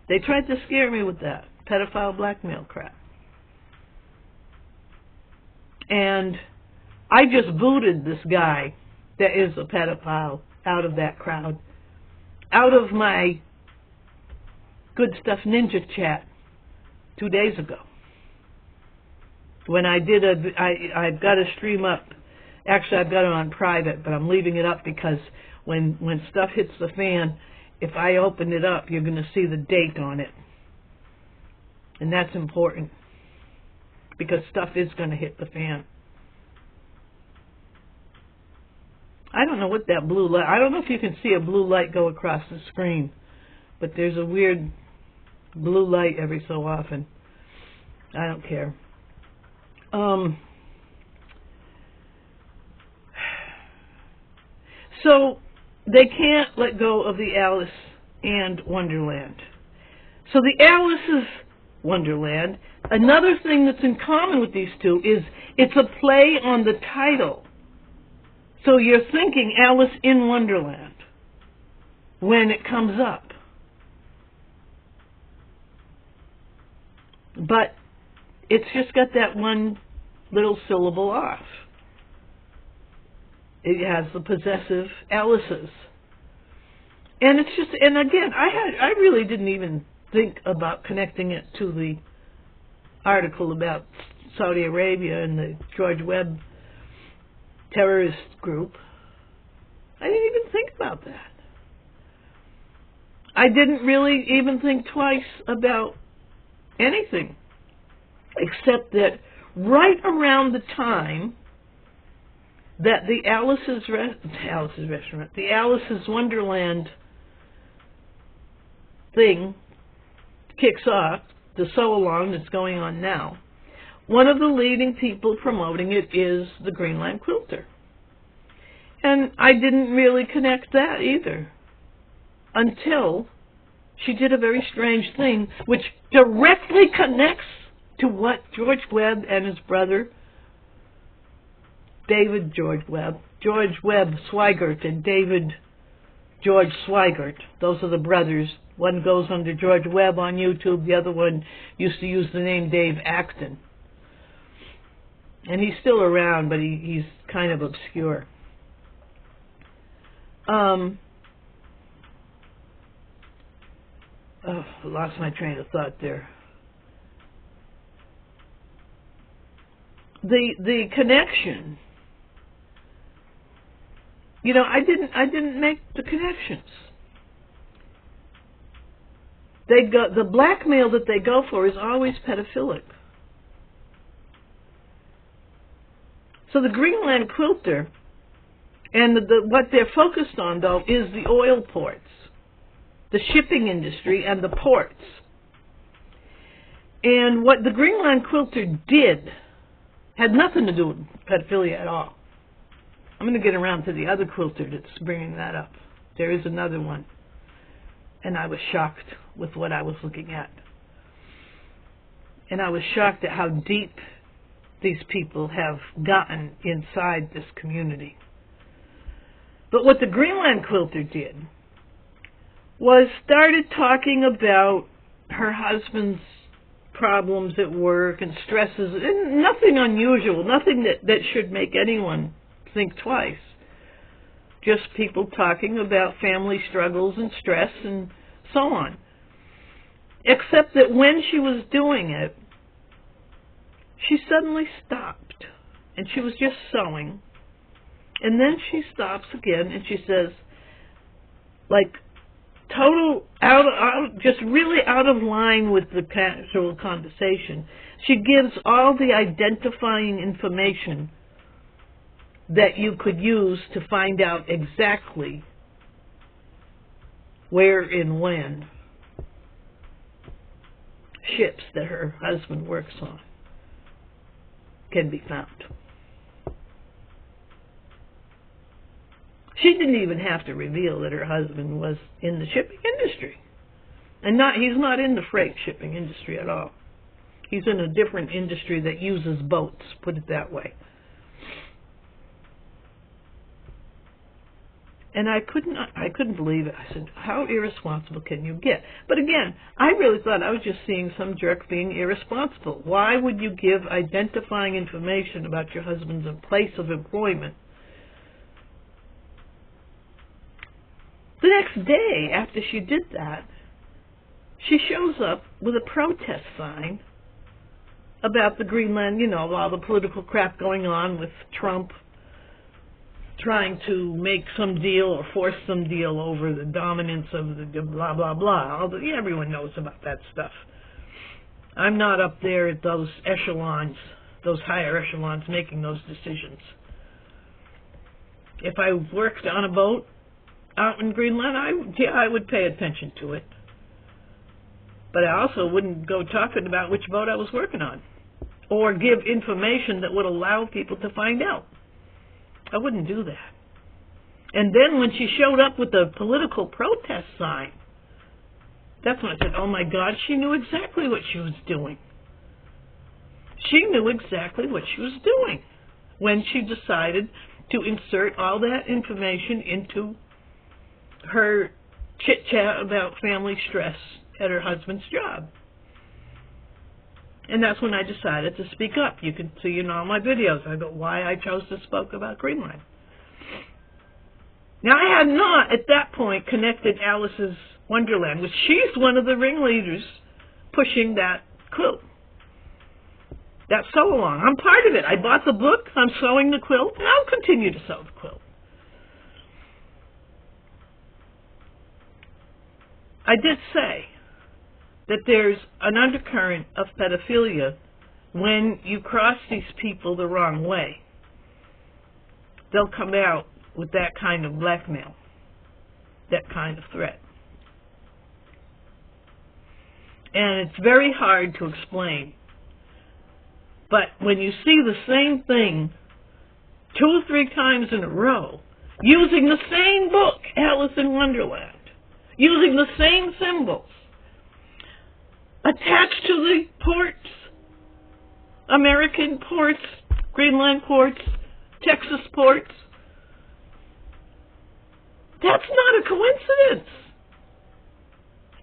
They tried to scare me with that pedophile blackmail crap. And I just booted this guy that is a pedophile out of that crowd, out of my Good Stuff Ninja chat 2 days ago. When I did I've got a stream up. Actually, I've got it on private, but I'm leaving it up because when stuff hits the fan, if I open it up, you're going to see the date on it. And that's important because stuff is going to hit the fan. I don't know what that blue light, I don't know if you can see a blue light go across the screen, but there's a weird blue light every so often. I don't care. So they can't let go of the Alice and Wonderland. So the Alice's Wonderland, another thing that's in common with these two is it's a play on the title. So you're thinking Alice in Wonderland when it comes up. But it's just got that one little syllable off. It has the possessive Alice's. And it's just, and again, I really didn't even think about connecting it to the article about Saudi Arabia and the George Webb terrorist group. I didn't even think about that. I didn't really even think twice about anything, except that right around the time that the Alice's Wonderland thing kicks off, the sew-along that's going on now, one of the leading people promoting it is the Greenland Quilter. And I didn't really connect that either until she did a very strange thing which directly connects to what George Webb and his brother David George Webb Swigert and David George Swigert, those are the brothers. One goes under George Webb on YouTube, the other one used to use the name Dave Acton. And he's still around, but he's kind of obscure. I lost my train of thought there. the connection. You know, I didn't make the connections. The blackmail that they go for is always pedophilic. So the Greenland quilter, and what they're focused on, though, is the oil ports, the shipping industry, and the ports. And what the Greenland quilter did had nothing to do with pedophilia at all. I'm going to get around to the other quilter that's bringing that up. There is another one. And I was shocked with what I was looking at. And I was shocked at how deep these people have gotten inside this community. But what the Greenland quilter did was started talking about her husband's problems at work and stresses, and nothing unusual, nothing that should make anyone think twice. Just people talking about family struggles and stress and so on. Except that when she was doing it, she suddenly stopped, and she was just sewing, and then she stops again, and she says, like, just really out of line with the casual conversation, she gives all the identifying information that you could use to find out exactly where and when ships that her husband works on can be found. She didn't even have to reveal that her husband was in the shipping industry. And he's not in the freight shipping industry at all. He's in a different industry that uses boats, put it that way. And I couldn't believe it. I said, how irresponsible can you get? But again, I really thought I was just seeing some jerk being irresponsible. Why would you give identifying information about your husband's place of employment? The next day, after she did that, she shows up with a protest sign about the Greenland, all the political crap going on with Trump trying to make some deal or force some deal over the dominance of the blah, blah, blah. Everyone knows about that stuff. I'm not up there at those echelons, those higher echelons, making those decisions. If I worked on a boat out in Greenland, I would pay attention to it. But I also wouldn't go talking about which boat I was working on or give information that would allow people to find out. I wouldn't do that. And then when she showed up with the political protest sign, that's when I said, oh my God, she knew exactly what she was doing. She knew exactly what she was doing when she decided to insert all that information into her chit-chat about family stress at her husband's job. And that's when I decided to speak up. You can see in all my videos about why I chose to speak about Greenland. Now, I had not, at that point, connected Alice's Wonderland, which she's one of the ringleaders pushing that quilt, that sew-along. I'm part of it. I bought the book. I'm sewing the quilt, and I'll continue to sew the quilt. I did say that there's an undercurrent of pedophilia when you cross these people the wrong way. They'll come out with that kind of blackmail, that kind of threat. And it's very hard to explain. But when you see the same thing 2 or 3 times in a row, using the same book, Alice in Wonderland, using the same symbols, attached to the ports, American ports, Greenland ports, Texas ports. That's not a coincidence.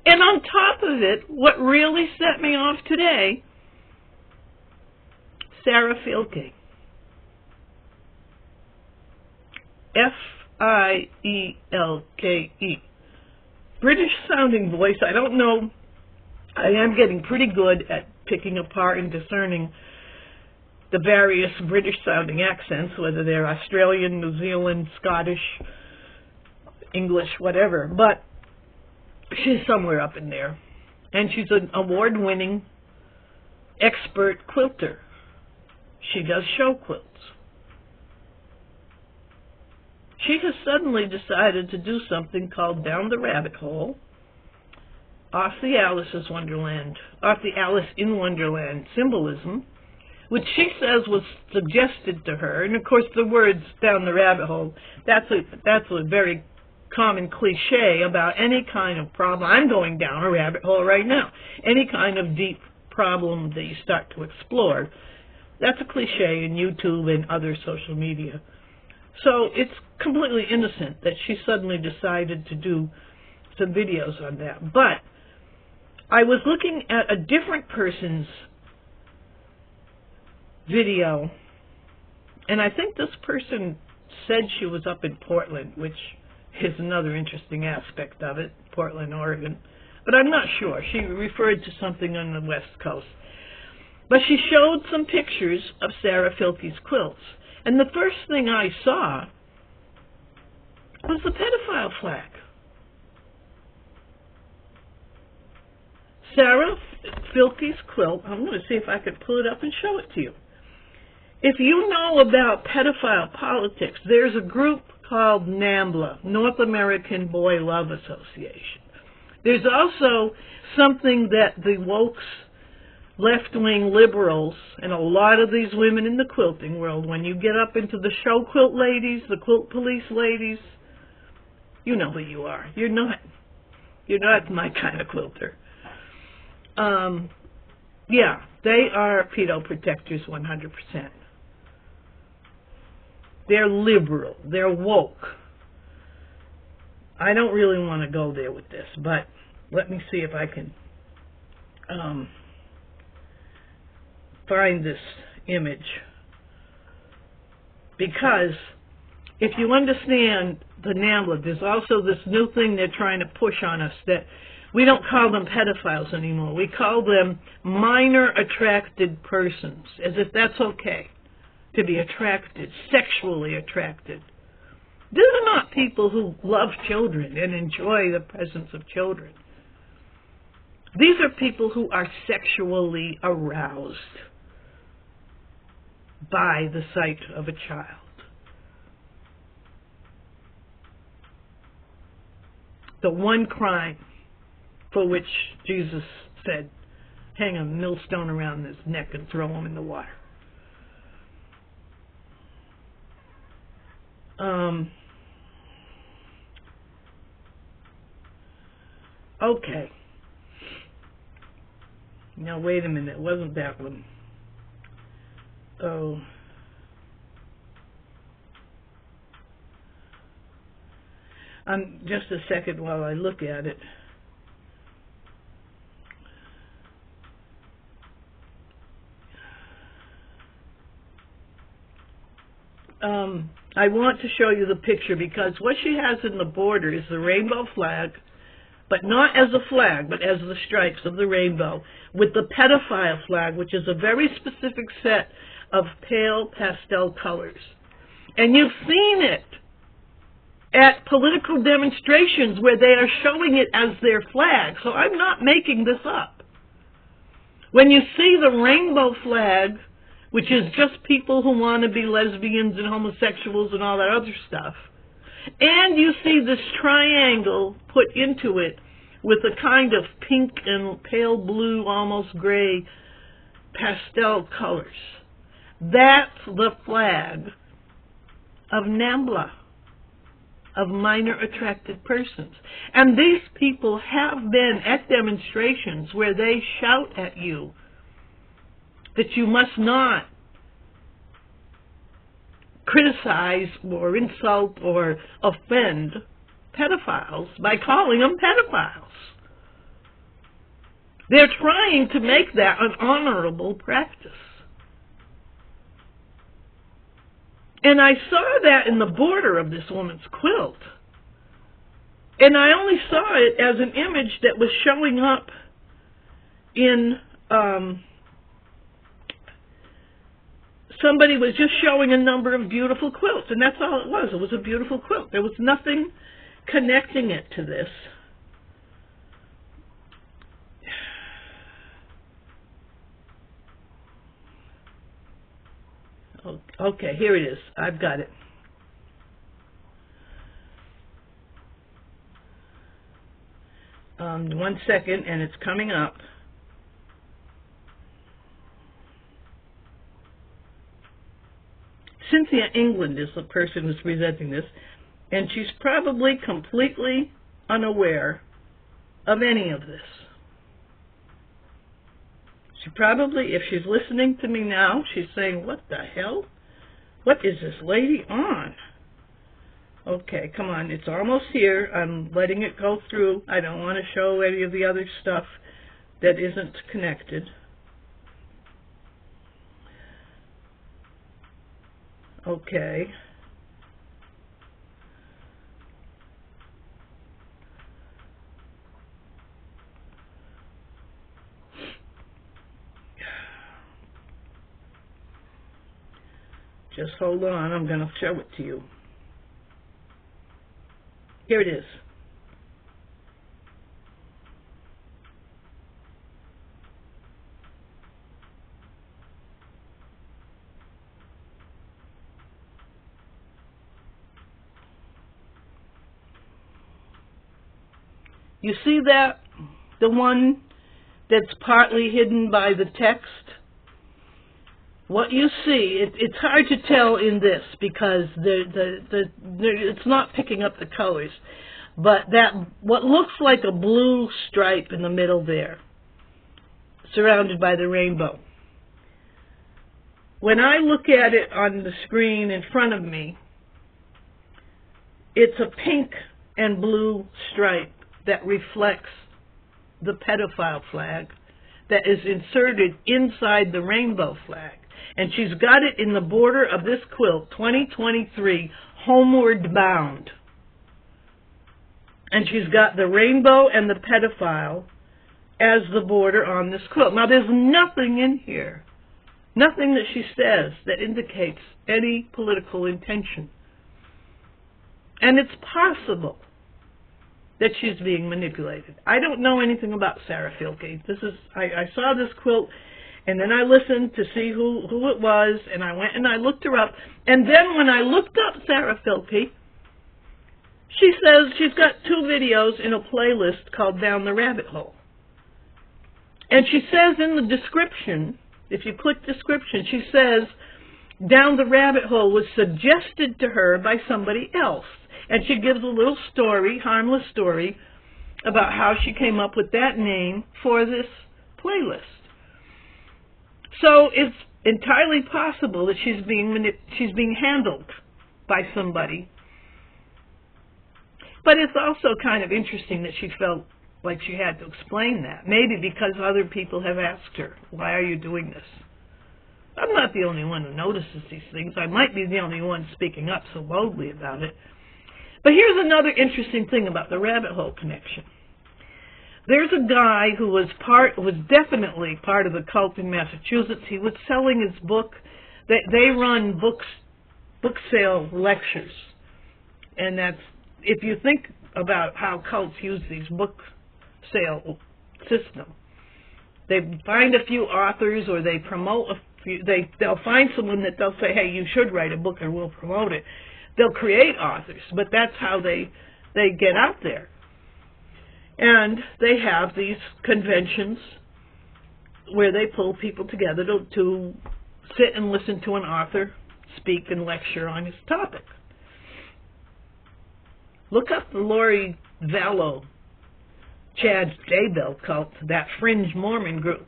And on top of it, what really set me off today, Sarah Fielke. Fielke. British sounding voice. I don't know. I am getting pretty good at picking apart and discerning the various British-sounding accents, whether they're Australian, New Zealand, Scottish, English, whatever. But she's somewhere up in there. And she's an award-winning expert quilter. She does show quilts. She has suddenly decided to do something called Down the Rabbit Hole, off the Alice in Wonderland symbolism, which she says was suggested to her. And of course the words down the rabbit hole, that's a very common cliche about any kind of problem. I'm going down a rabbit hole right now. Any kind of deep problem that you start to explore. That's a cliche in YouTube and other social media. So it's completely innocent that she suddenly decided to do some videos on that. But I was looking at a different person's video, and I think this person said she was up in Portland, which is another interesting aspect of it, Portland, Oregon. But I'm not sure. She referred to something on the West Coast. But she showed some pictures of Sarah Filkey's quilts. And the first thing I saw was the pedophile flag. Sarah Filkey's quilt, I'm going to see if I can pull it up and show it to you. If you know about pedophile politics, there's a group called NAMBLA, North American Boy Love Association. There's also something that the woke left-wing liberals and a lot of these women in the quilting world, when you get up into the show quilt ladies, the quilt police ladies, you know who you are. You're not my kind of quilter. Yeah, they are pedo protectors 100%. They're liberal. They're woke. I don't really want to go there with this, but let me see if I can find this image. Because if you understand the NAMBLA, there's also this new thing they're trying to push on us that we don't call them pedophiles anymore. We call them minor attracted persons, as if that's okay to be attracted, sexually attracted. These are not people who love children and enjoy the presence of children. These are people who are sexually aroused by the sight of a child. The one crime for which Jesus said, hang a millstone around his neck and throw him in the water. Okay. Now wait a minute, it wasn't that one. Oh. Just a second while I look at it. I want to show you the picture because what she has in the border is the rainbow flag, but not as a flag, but as the stripes of the rainbow, with the pedophile flag, which is a very specific set of pale pastel colors. And you've seen it at political demonstrations where they are showing it as their flag. So I'm not making this up. When you see the rainbow flag, which is just people who want to be lesbians and homosexuals and all that other stuff, and you see this triangle put into it with a kind of pink and pale blue, almost gray pastel colors. That's the flag of NAMBLA, of minor attracted persons. And these people have been at demonstrations where they shout at you that you must not criticize or insult or offend pedophiles by calling them pedophiles. They're trying to make that an honorable practice. And I saw that in the border of this woman's quilt. And I only saw it as an image that was showing up in somebody was just showing a number of beautiful quilts, and that's all it was. It was a beautiful quilt. There was nothing connecting it to this. Okay, here it is. I've got it. One second, and it's coming up. Cynthia England is the person who's presenting this, and she's probably completely unaware of any of this. She probably, if she's listening to me now, she's saying, what the hell? What is this lady on? Okay, come on, it's almost here. I'm letting it go through. I don't want to show any of the other stuff that isn't connected. Okay. Just hold on, I'm going to show it to you. Here it is. You see that? The one that's partly hidden by the text? What you see, it's hard to tell in this because it's not picking up the colors, but that what looks like a blue stripe in the middle there, surrounded by the rainbow. When I look at it on the screen in front of me, it's a pink and blue stripe that reflects the pedophile flag that is inserted inside the rainbow flag. And she's got it in the border of this quilt, 2023, Homeward Bound. And she's got the rainbow and the pedophile as the border on this quilt. Now, there's nothing in here, nothing that she says that indicates any political intention. And it's possible that she's being manipulated. I don't know anything about Sarah Filke. I saw this quilt, and then I listened to see who it was, and I went and I looked her up. And then when I looked up Sarah Filke, she says she's got 2 videos in a playlist called Down the Rabbit Hole. And she says in the description, if you click description, she says Down the Rabbit Hole was suggested to her by somebody else. And she gives a little story, harmless story, about how she came up with that name for this playlist. So it's entirely possible that she's being handled by somebody. But it's also kind of interesting that she felt like she had to explain that. Maybe because other people have asked her, why are you doing this? I'm not the only one who notices these things. I might be the only one speaking up so boldly about it. But here's another interesting thing about the rabbit hole connection. There's a guy who was definitely part of the cult in Massachusetts. He was selling his book. They run book sale lectures. And that's, if you think about how cults use these book sale system, they find a few authors, or they promote a few, they'll find someone that they'll say, hey, you should write a book and we'll promote it. They'll create authors, but that's how they get out there. And they have these conventions where they pull people together to sit and listen to an author speak and lecture on his topic. Look up the Lori Vallow, Chad Daybell cult, that fringe Mormon group,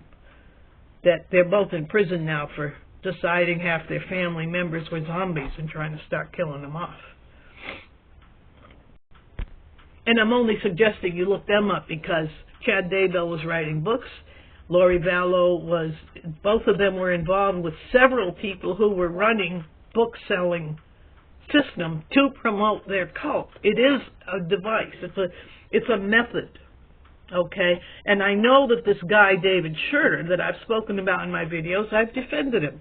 that they're both in prison now for deciding half their family members were zombies and trying to start killing them off. And I'm only suggesting you look them up because Chad Daybell was writing books. Lori Vallow was, both of them were involved with several people who were running book-selling system to promote their cult. It is a device. It's a method. Okay? And I know that this guy, David Schurter, that I've spoken about in my videos, I've defended him.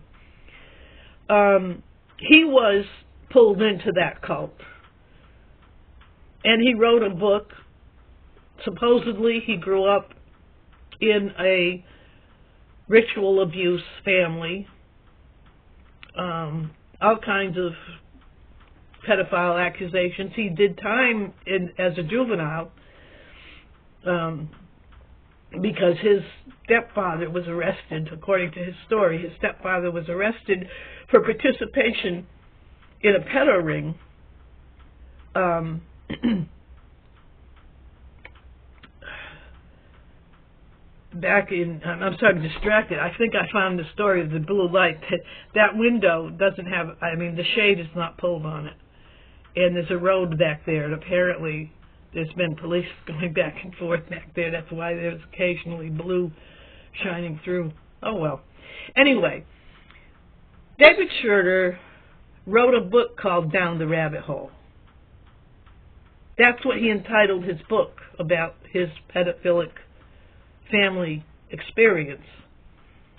he was pulled into that cult. And he wrote a book. Supposedly he grew up in a ritual abuse family. All kinds of pedophile accusations. He did time as a juvenile because his stepfather was arrested. According to his story, his stepfather was arrested for participation in a pedo ring. Back in, I'm sorry, I'm distracted. I think I found the story of the blue light. That window doesn't have, I mean, the shade is not pulled on it. And there's a road back there, and apparently there's been police going back and forth back there. That's why there's occasionally blue shining through. Oh, well. Anyway, David Schroeder wrote a book called Down the Rabbit Hole. That's what he entitled his book about his pedophilic family experience,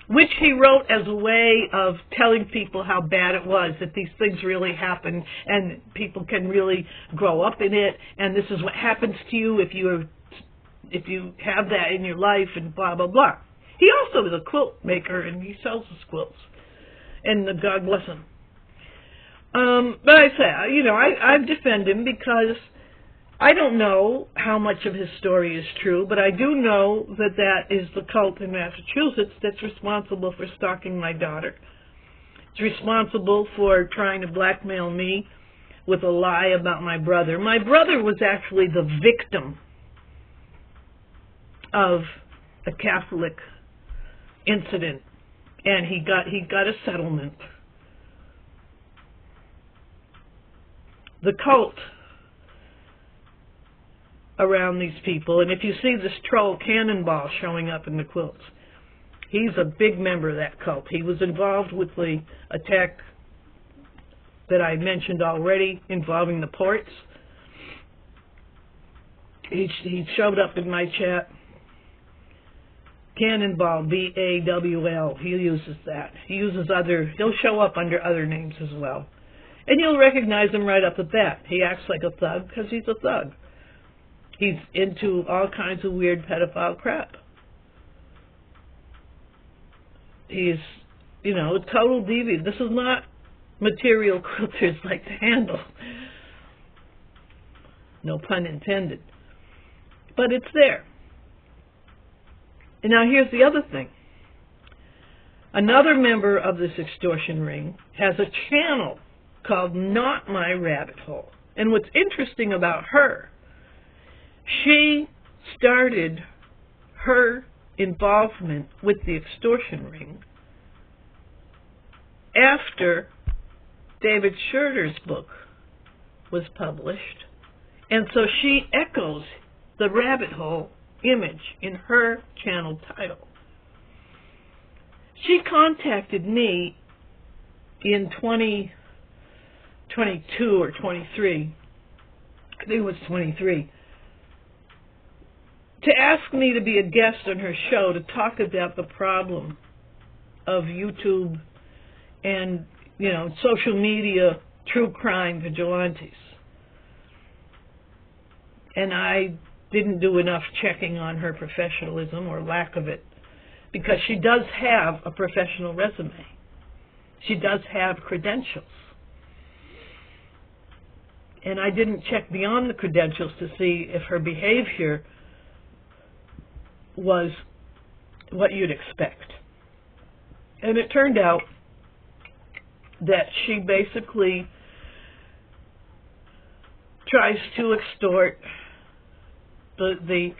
which he wrote as a way of telling people how bad it was, that these things really happen and people can really grow up in it, and this is what happens to you if you have that in your life, and blah, blah, blah. He also is a quilt maker, and he sells his quilts, and God bless him. But I say, you know, I defend him because I don't know how much of his story is true, but I do know that that is the cult in Massachusetts that's responsible for stalking my daughter. It's responsible for trying to blackmail me with a lie about my brother. My brother was actually the victim of a Catholic incident, and he got a settlement. The cult around these people, and if you see this troll Cannonball showing up in the quilts, he's a big member of that cult. He was involved with the attack that I mentioned already involving the ports. He showed up in my chat. Cannonball, B-A-W-L. He uses that. He'll show up under other names as well. And you'll recognize him right up at bat. He acts like a thug because he's a thug. He's into all kinds of weird pedophile crap. He's, you know, a total deviant. This is not material quilters like to handle. No pun intended. But it's there. And now here's the other thing. Another member of this extortion ring has a channel called Not My Rabbit Hole. And what's interesting about her, she started her involvement with the extortion ring after David Schroeder's book was published. And so she echoes the rabbit hole image in her channel title. She contacted me in 2022 or 23, I think it was 23, to ask me to be a guest on her show to talk about the problem of YouTube and, you know, social media true crime vigilantes. And I didn't do enough checking on her professionalism or lack of it, because she does have a professional resume. She does have credentials. And I didn't check beyond the credentials to see if her behavior was what you'd expect. And it turned out that she basically tries to extort the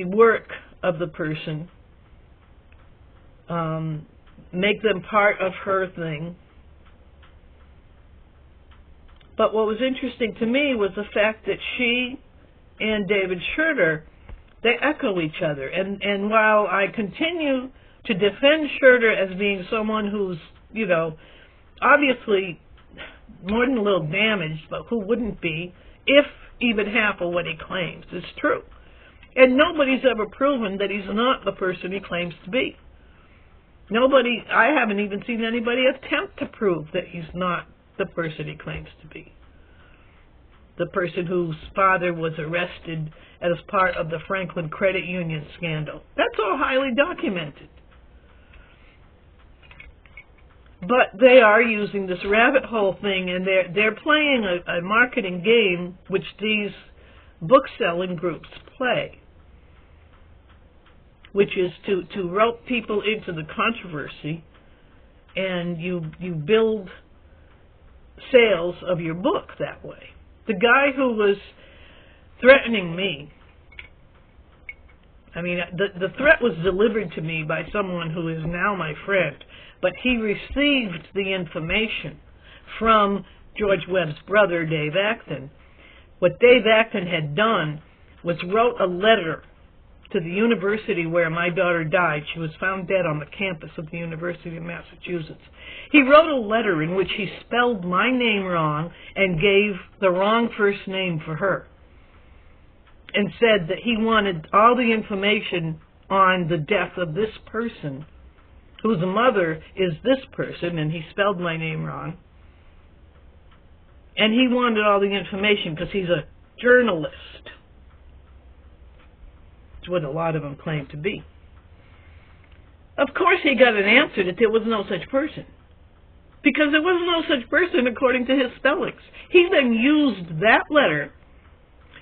work of the person, make them part of her thing. But what was interesting to me was the fact that she and David Schroeder, they echo each other. And while I continue to defend Schroeder as being someone who's, you know, obviously more than a little damaged, but who wouldn't be if even half of what he claims is true. And nobody's ever proven that he's not the person he claims to be. I haven't even seen anybody attempt to prove that he's not the person he claims to be. The person whose father was arrested as part of the Franklin Credit Union scandal. That's all highly documented. But they are using this rabbit hole thing, and they're playing a marketing game which these book-selling groups play, which is to rope people into the controversy, and you build sales of your book that way. The guy who was threatening me, I mean, the threat was delivered to me by someone who is now my friend, but he received the information from George Webb's brother, Dave Acton. What Dave Acton had done was wrote a letter to the university where my daughter died. She was found dead on the campus of the University of Massachusetts. He wrote a letter in which he spelled my name wrong and gave the wrong first name for her, and said that he wanted all the information on the death of this person, whose mother is this person, and he spelled my name wrong. And he wanted all the information because he's a journalist. It's what a lot of them claim to be. Of course he got an answer that there was no such person, because there was no such person according to his spellings. He then used that letter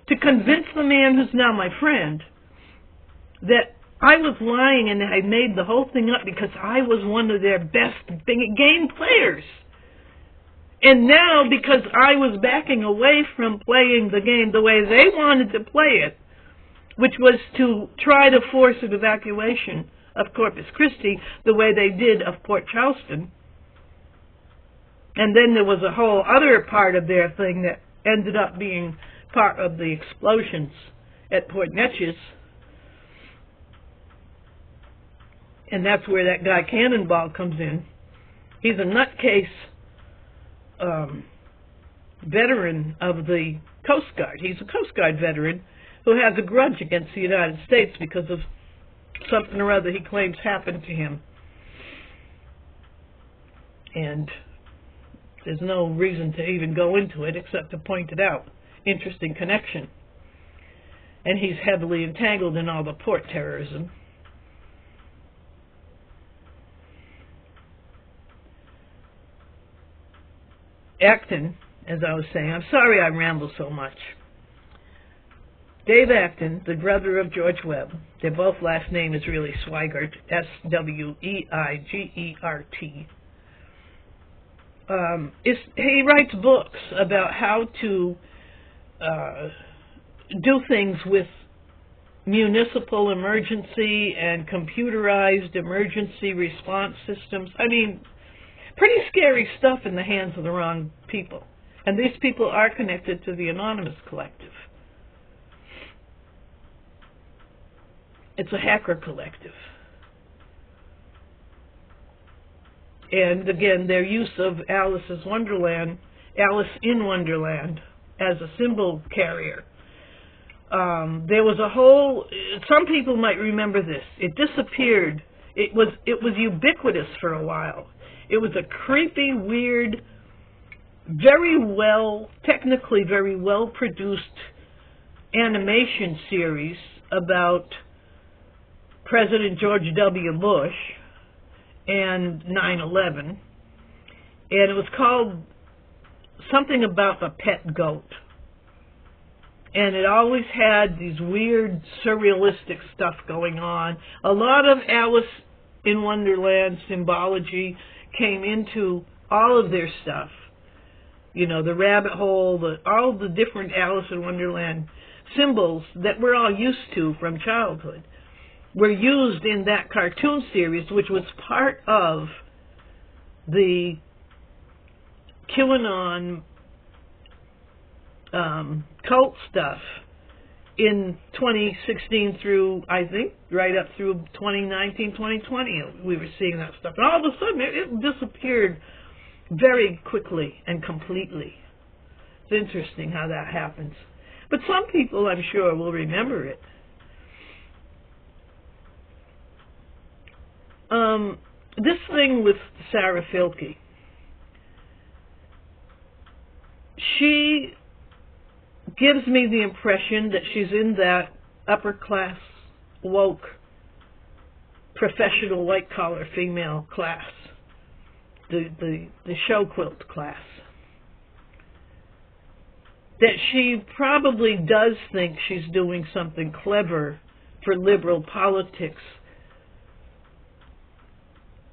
to convince the man who's now my friend that I was lying and I made the whole thing up because I was one of their best game players. And now, because I was backing away from playing the game the way they wanted to play it, which was to try to force an evacuation of Corpus Christi the way they did of Port Charleston, and then there was a whole other part of their thing that ended up being part of the explosions at Port Neches, and that's where that guy Cannonball comes in. He's a nutcase veteran of the Coast Guard. He's a Coast Guard veteran who has a grudge against the United States because of something or other he claims happened to him. And there's no reason to even go into it except to point it out. Interesting connection. And he's heavily entangled in all the port terrorism. Acton, as I was saying, I'm sorry I ramble so much. Dave Acton, the brother of George Webb, their both last name is really Swigert, S-W-E-I-G-E-R-T. He writes books about how to do things with municipal emergency and computerized emergency response systems. I mean, pretty scary stuff in the hands of the wrong people. And these people are connected to the Anonymous Collective. It's a hacker collective. And again, their use of Alice in Wonderland, as a symbol carrier. There was a whole, some people might remember this. It disappeared. It was ubiquitous for a while. It was a creepy, weird, technically very well produced animation series about President George W. Bush and 9/11, and it was called something about a pet goat. And it always had these weird, surrealistic stuff going on. A lot of Alice in Wonderland symbology came into all of their stuff. You know, the rabbit hole, all the different Alice in Wonderland symbols that we're all used to from childhood were used in that cartoon series, which was part of the QAnon cult stuff in 2016 through, I think, right up through 2019, 2020. We were seeing that stuff. And all of a sudden, it disappeared very quickly and completely. It's interesting how that happens. But some people, I'm sure, will remember it. this thing with Sarah Filke, she gives me the impression that she's in that upper class, woke, professional, white collar female class, the show quilt class. That she probably does think she's doing something clever for liberal politics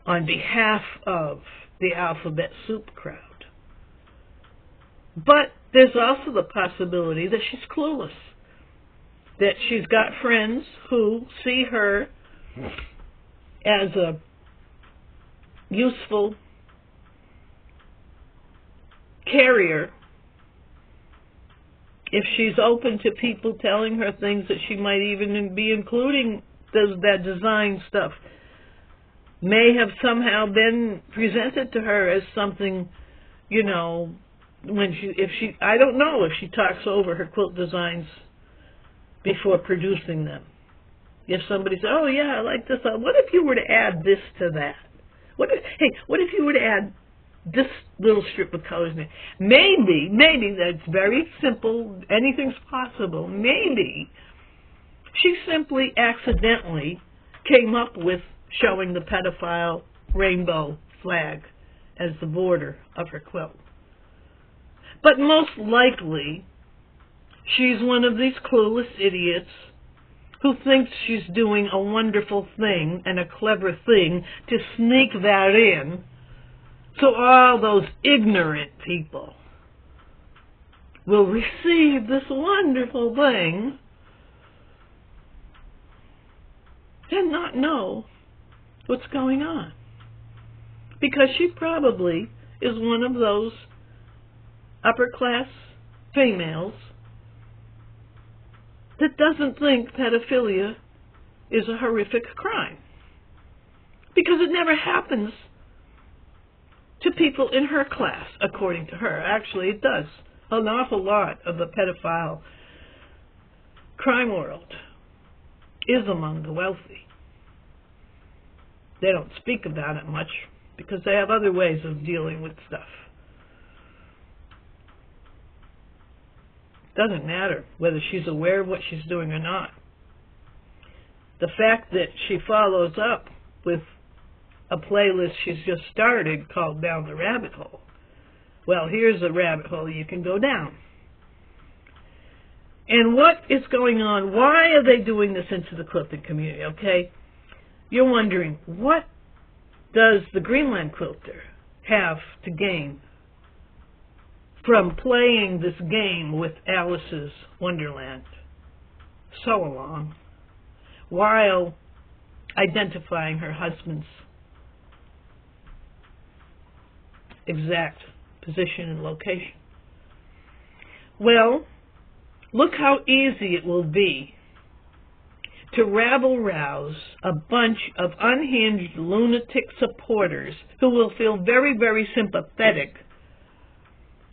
on behalf of the alphabet soup crowd. But there's also the possibility that she's clueless, that she's got friends who see her as a useful carrier if she's open to people telling her things that she might even be including that design stuff, may have somehow been presented to her as something, you know, I don't know if she talks over her quilt designs before producing them. If somebody says, oh yeah, I like this, what if you were to add this to that? What if you were to add this little strip of colors in there? Maybe that's very simple, anything's possible. Maybe she simply accidentally came up with showing the pedophile rainbow flag as the border of her quilt. But most likely, she's one of these clueless idiots who thinks she's doing a wonderful thing and a clever thing to sneak that in, so all those ignorant people will receive this wonderful thing and not know what's going on. Because she probably is one of those upper-class females that doesn't think pedophilia is a horrific crime. Because it never happens to people in her class, according to her. Actually, it does. An awful lot of the pedophile crime world is among the wealthy. They don't speak about it much because they have other ways of dealing with stuff. Doesn't matter whether she's aware of what she's doing or not. The fact that she follows up with a playlist she's just started called Down the Rabbit Hole. Well, here's a rabbit hole you can go down. And what is going on? Why are they doing this into the quilting community, okay? You're wondering, what does the Greenland quilter have to gain from playing this game with Alice's Wonderland so long, while identifying her husband's exact position and location? Well, look how easy it will be to rabble-rouse a bunch of unhinged lunatic supporters who will feel very, very sympathetic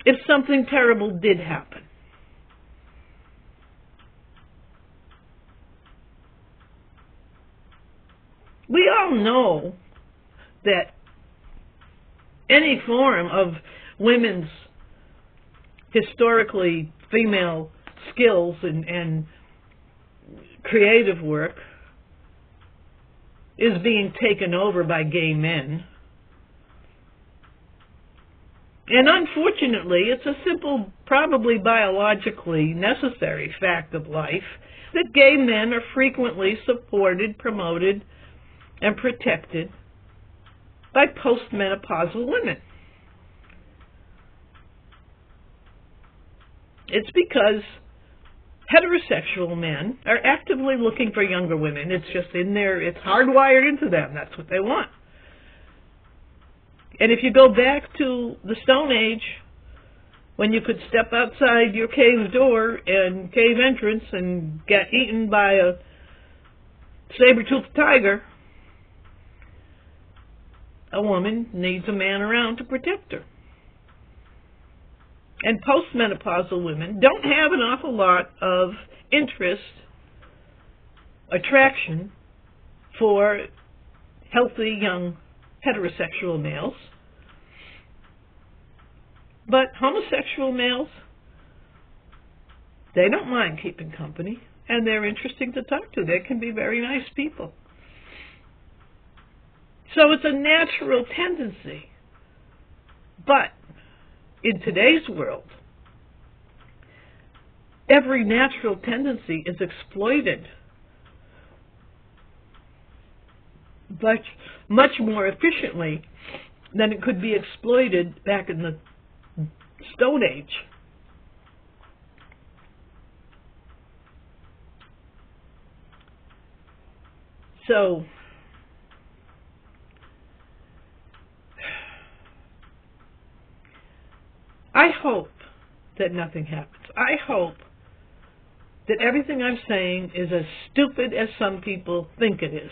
if something terrible did happen. We all know that any form of women's historically female skills and creative work is being taken over by gay men. And unfortunately, it's a simple, probably biologically necessary fact of life that gay men are frequently supported, promoted, and protected by postmenopausal women. It's because heterosexual men are actively looking for younger women. It's just in there, it's hardwired into them. That's what they want. And if you go back to the Stone Age, when you could step outside your cave door and cave entrance and get eaten by a saber-toothed tiger, a woman needs a man around to protect her. And postmenopausal women don't have an awful lot of interest, attraction for healthy young heterosexual males. But homosexual males, they don't mind keeping company, and they're interesting to talk to. They can be very nice people. So it's a natural tendency. But in today's world, every natural tendency is exploited much more efficiently than it could be exploited back in the Stone Age. So, I hope that nothing happens. I hope that everything I'm saying is as stupid as some people think it is.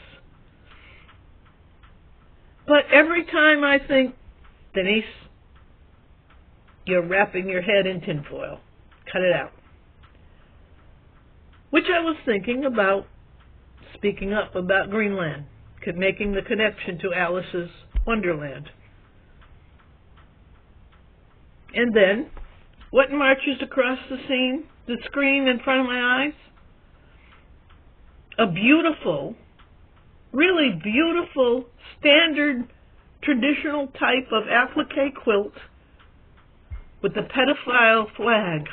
But every time I think, Denise, you're wrapping your head in tinfoil, cut it out. Which I was thinking about speaking up about Greenland, making the connection to Alice's Wonderland. And then, what marches across the screen in front of my eyes? A beautiful, really beautiful, standard, traditional type of applique quilt with the pedophile flag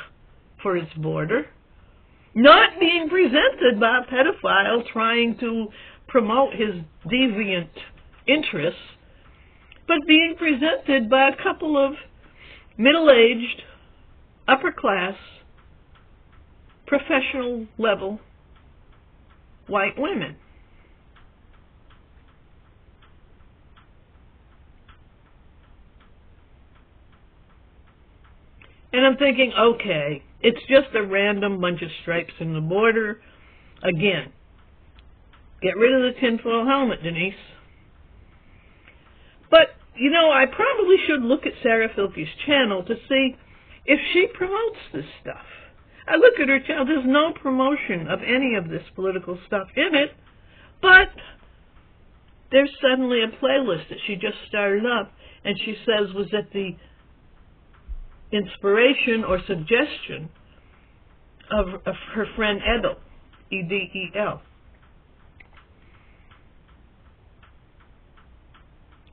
for its border, not being presented by a pedophile trying to promote his deviant interests, but being presented by a couple of middle-aged, upper-class, professional-level white women. And I'm thinking, okay, it's just a random bunch of stripes in the border. Again, get rid of the tinfoil helmet, Denise. But, you know, I probably should look at Sarah Filkey's channel to see if she promotes this stuff. I look at her channel, there's no promotion of any of this political stuff in it, but there's suddenly a playlist that she just started up, and she says was at the inspiration or suggestion of her friend Edel, E-D-E-L.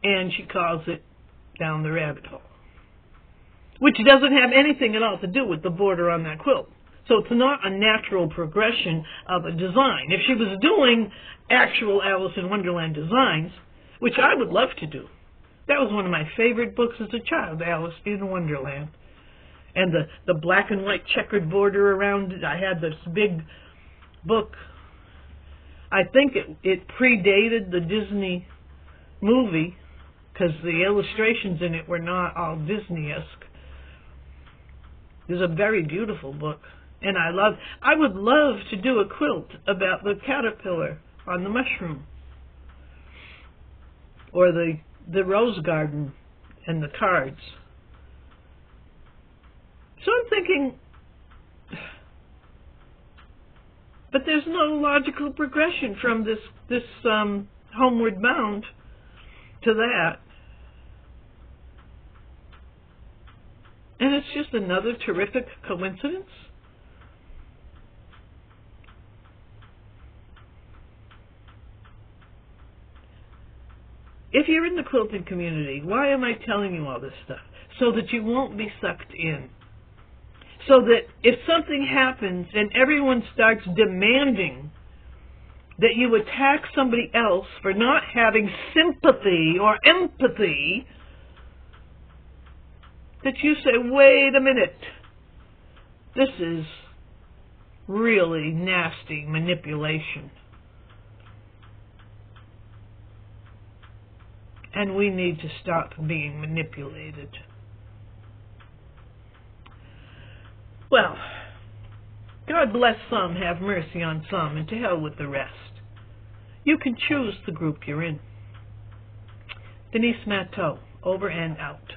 And she calls it Down the Rabbit Hole, which doesn't have anything at all to do with the border on that quilt. So it's not a natural progression of a design. If she was doing actual Alice in Wonderland designs, which I would love to do, that was one of my favorite books as a child, Alice in Wonderland. And the black and white checkered border around it. I had this big book. I think it predated the Disney movie, because the illustrations in it were not all Disney-esque. It was a very beautiful book. And I would love to do a quilt about the caterpillar on the mushroom, or the rose garden and the cards. So I'm thinking, but there's no logical progression from this Homeward Bound to that. And it's just another terrific coincidence. If you're in the quilting community, why am I telling you all this stuff? So that you won't be sucked in. So that if something happens and everyone starts demanding that you attack somebody else for not having sympathy or empathy, that you say, wait a minute, this is really nasty manipulation. And we need to stop being manipulated. Well, God bless some, have mercy on some, and to hell with the rest. You can choose the group you're in. Denise Matteau, over and out.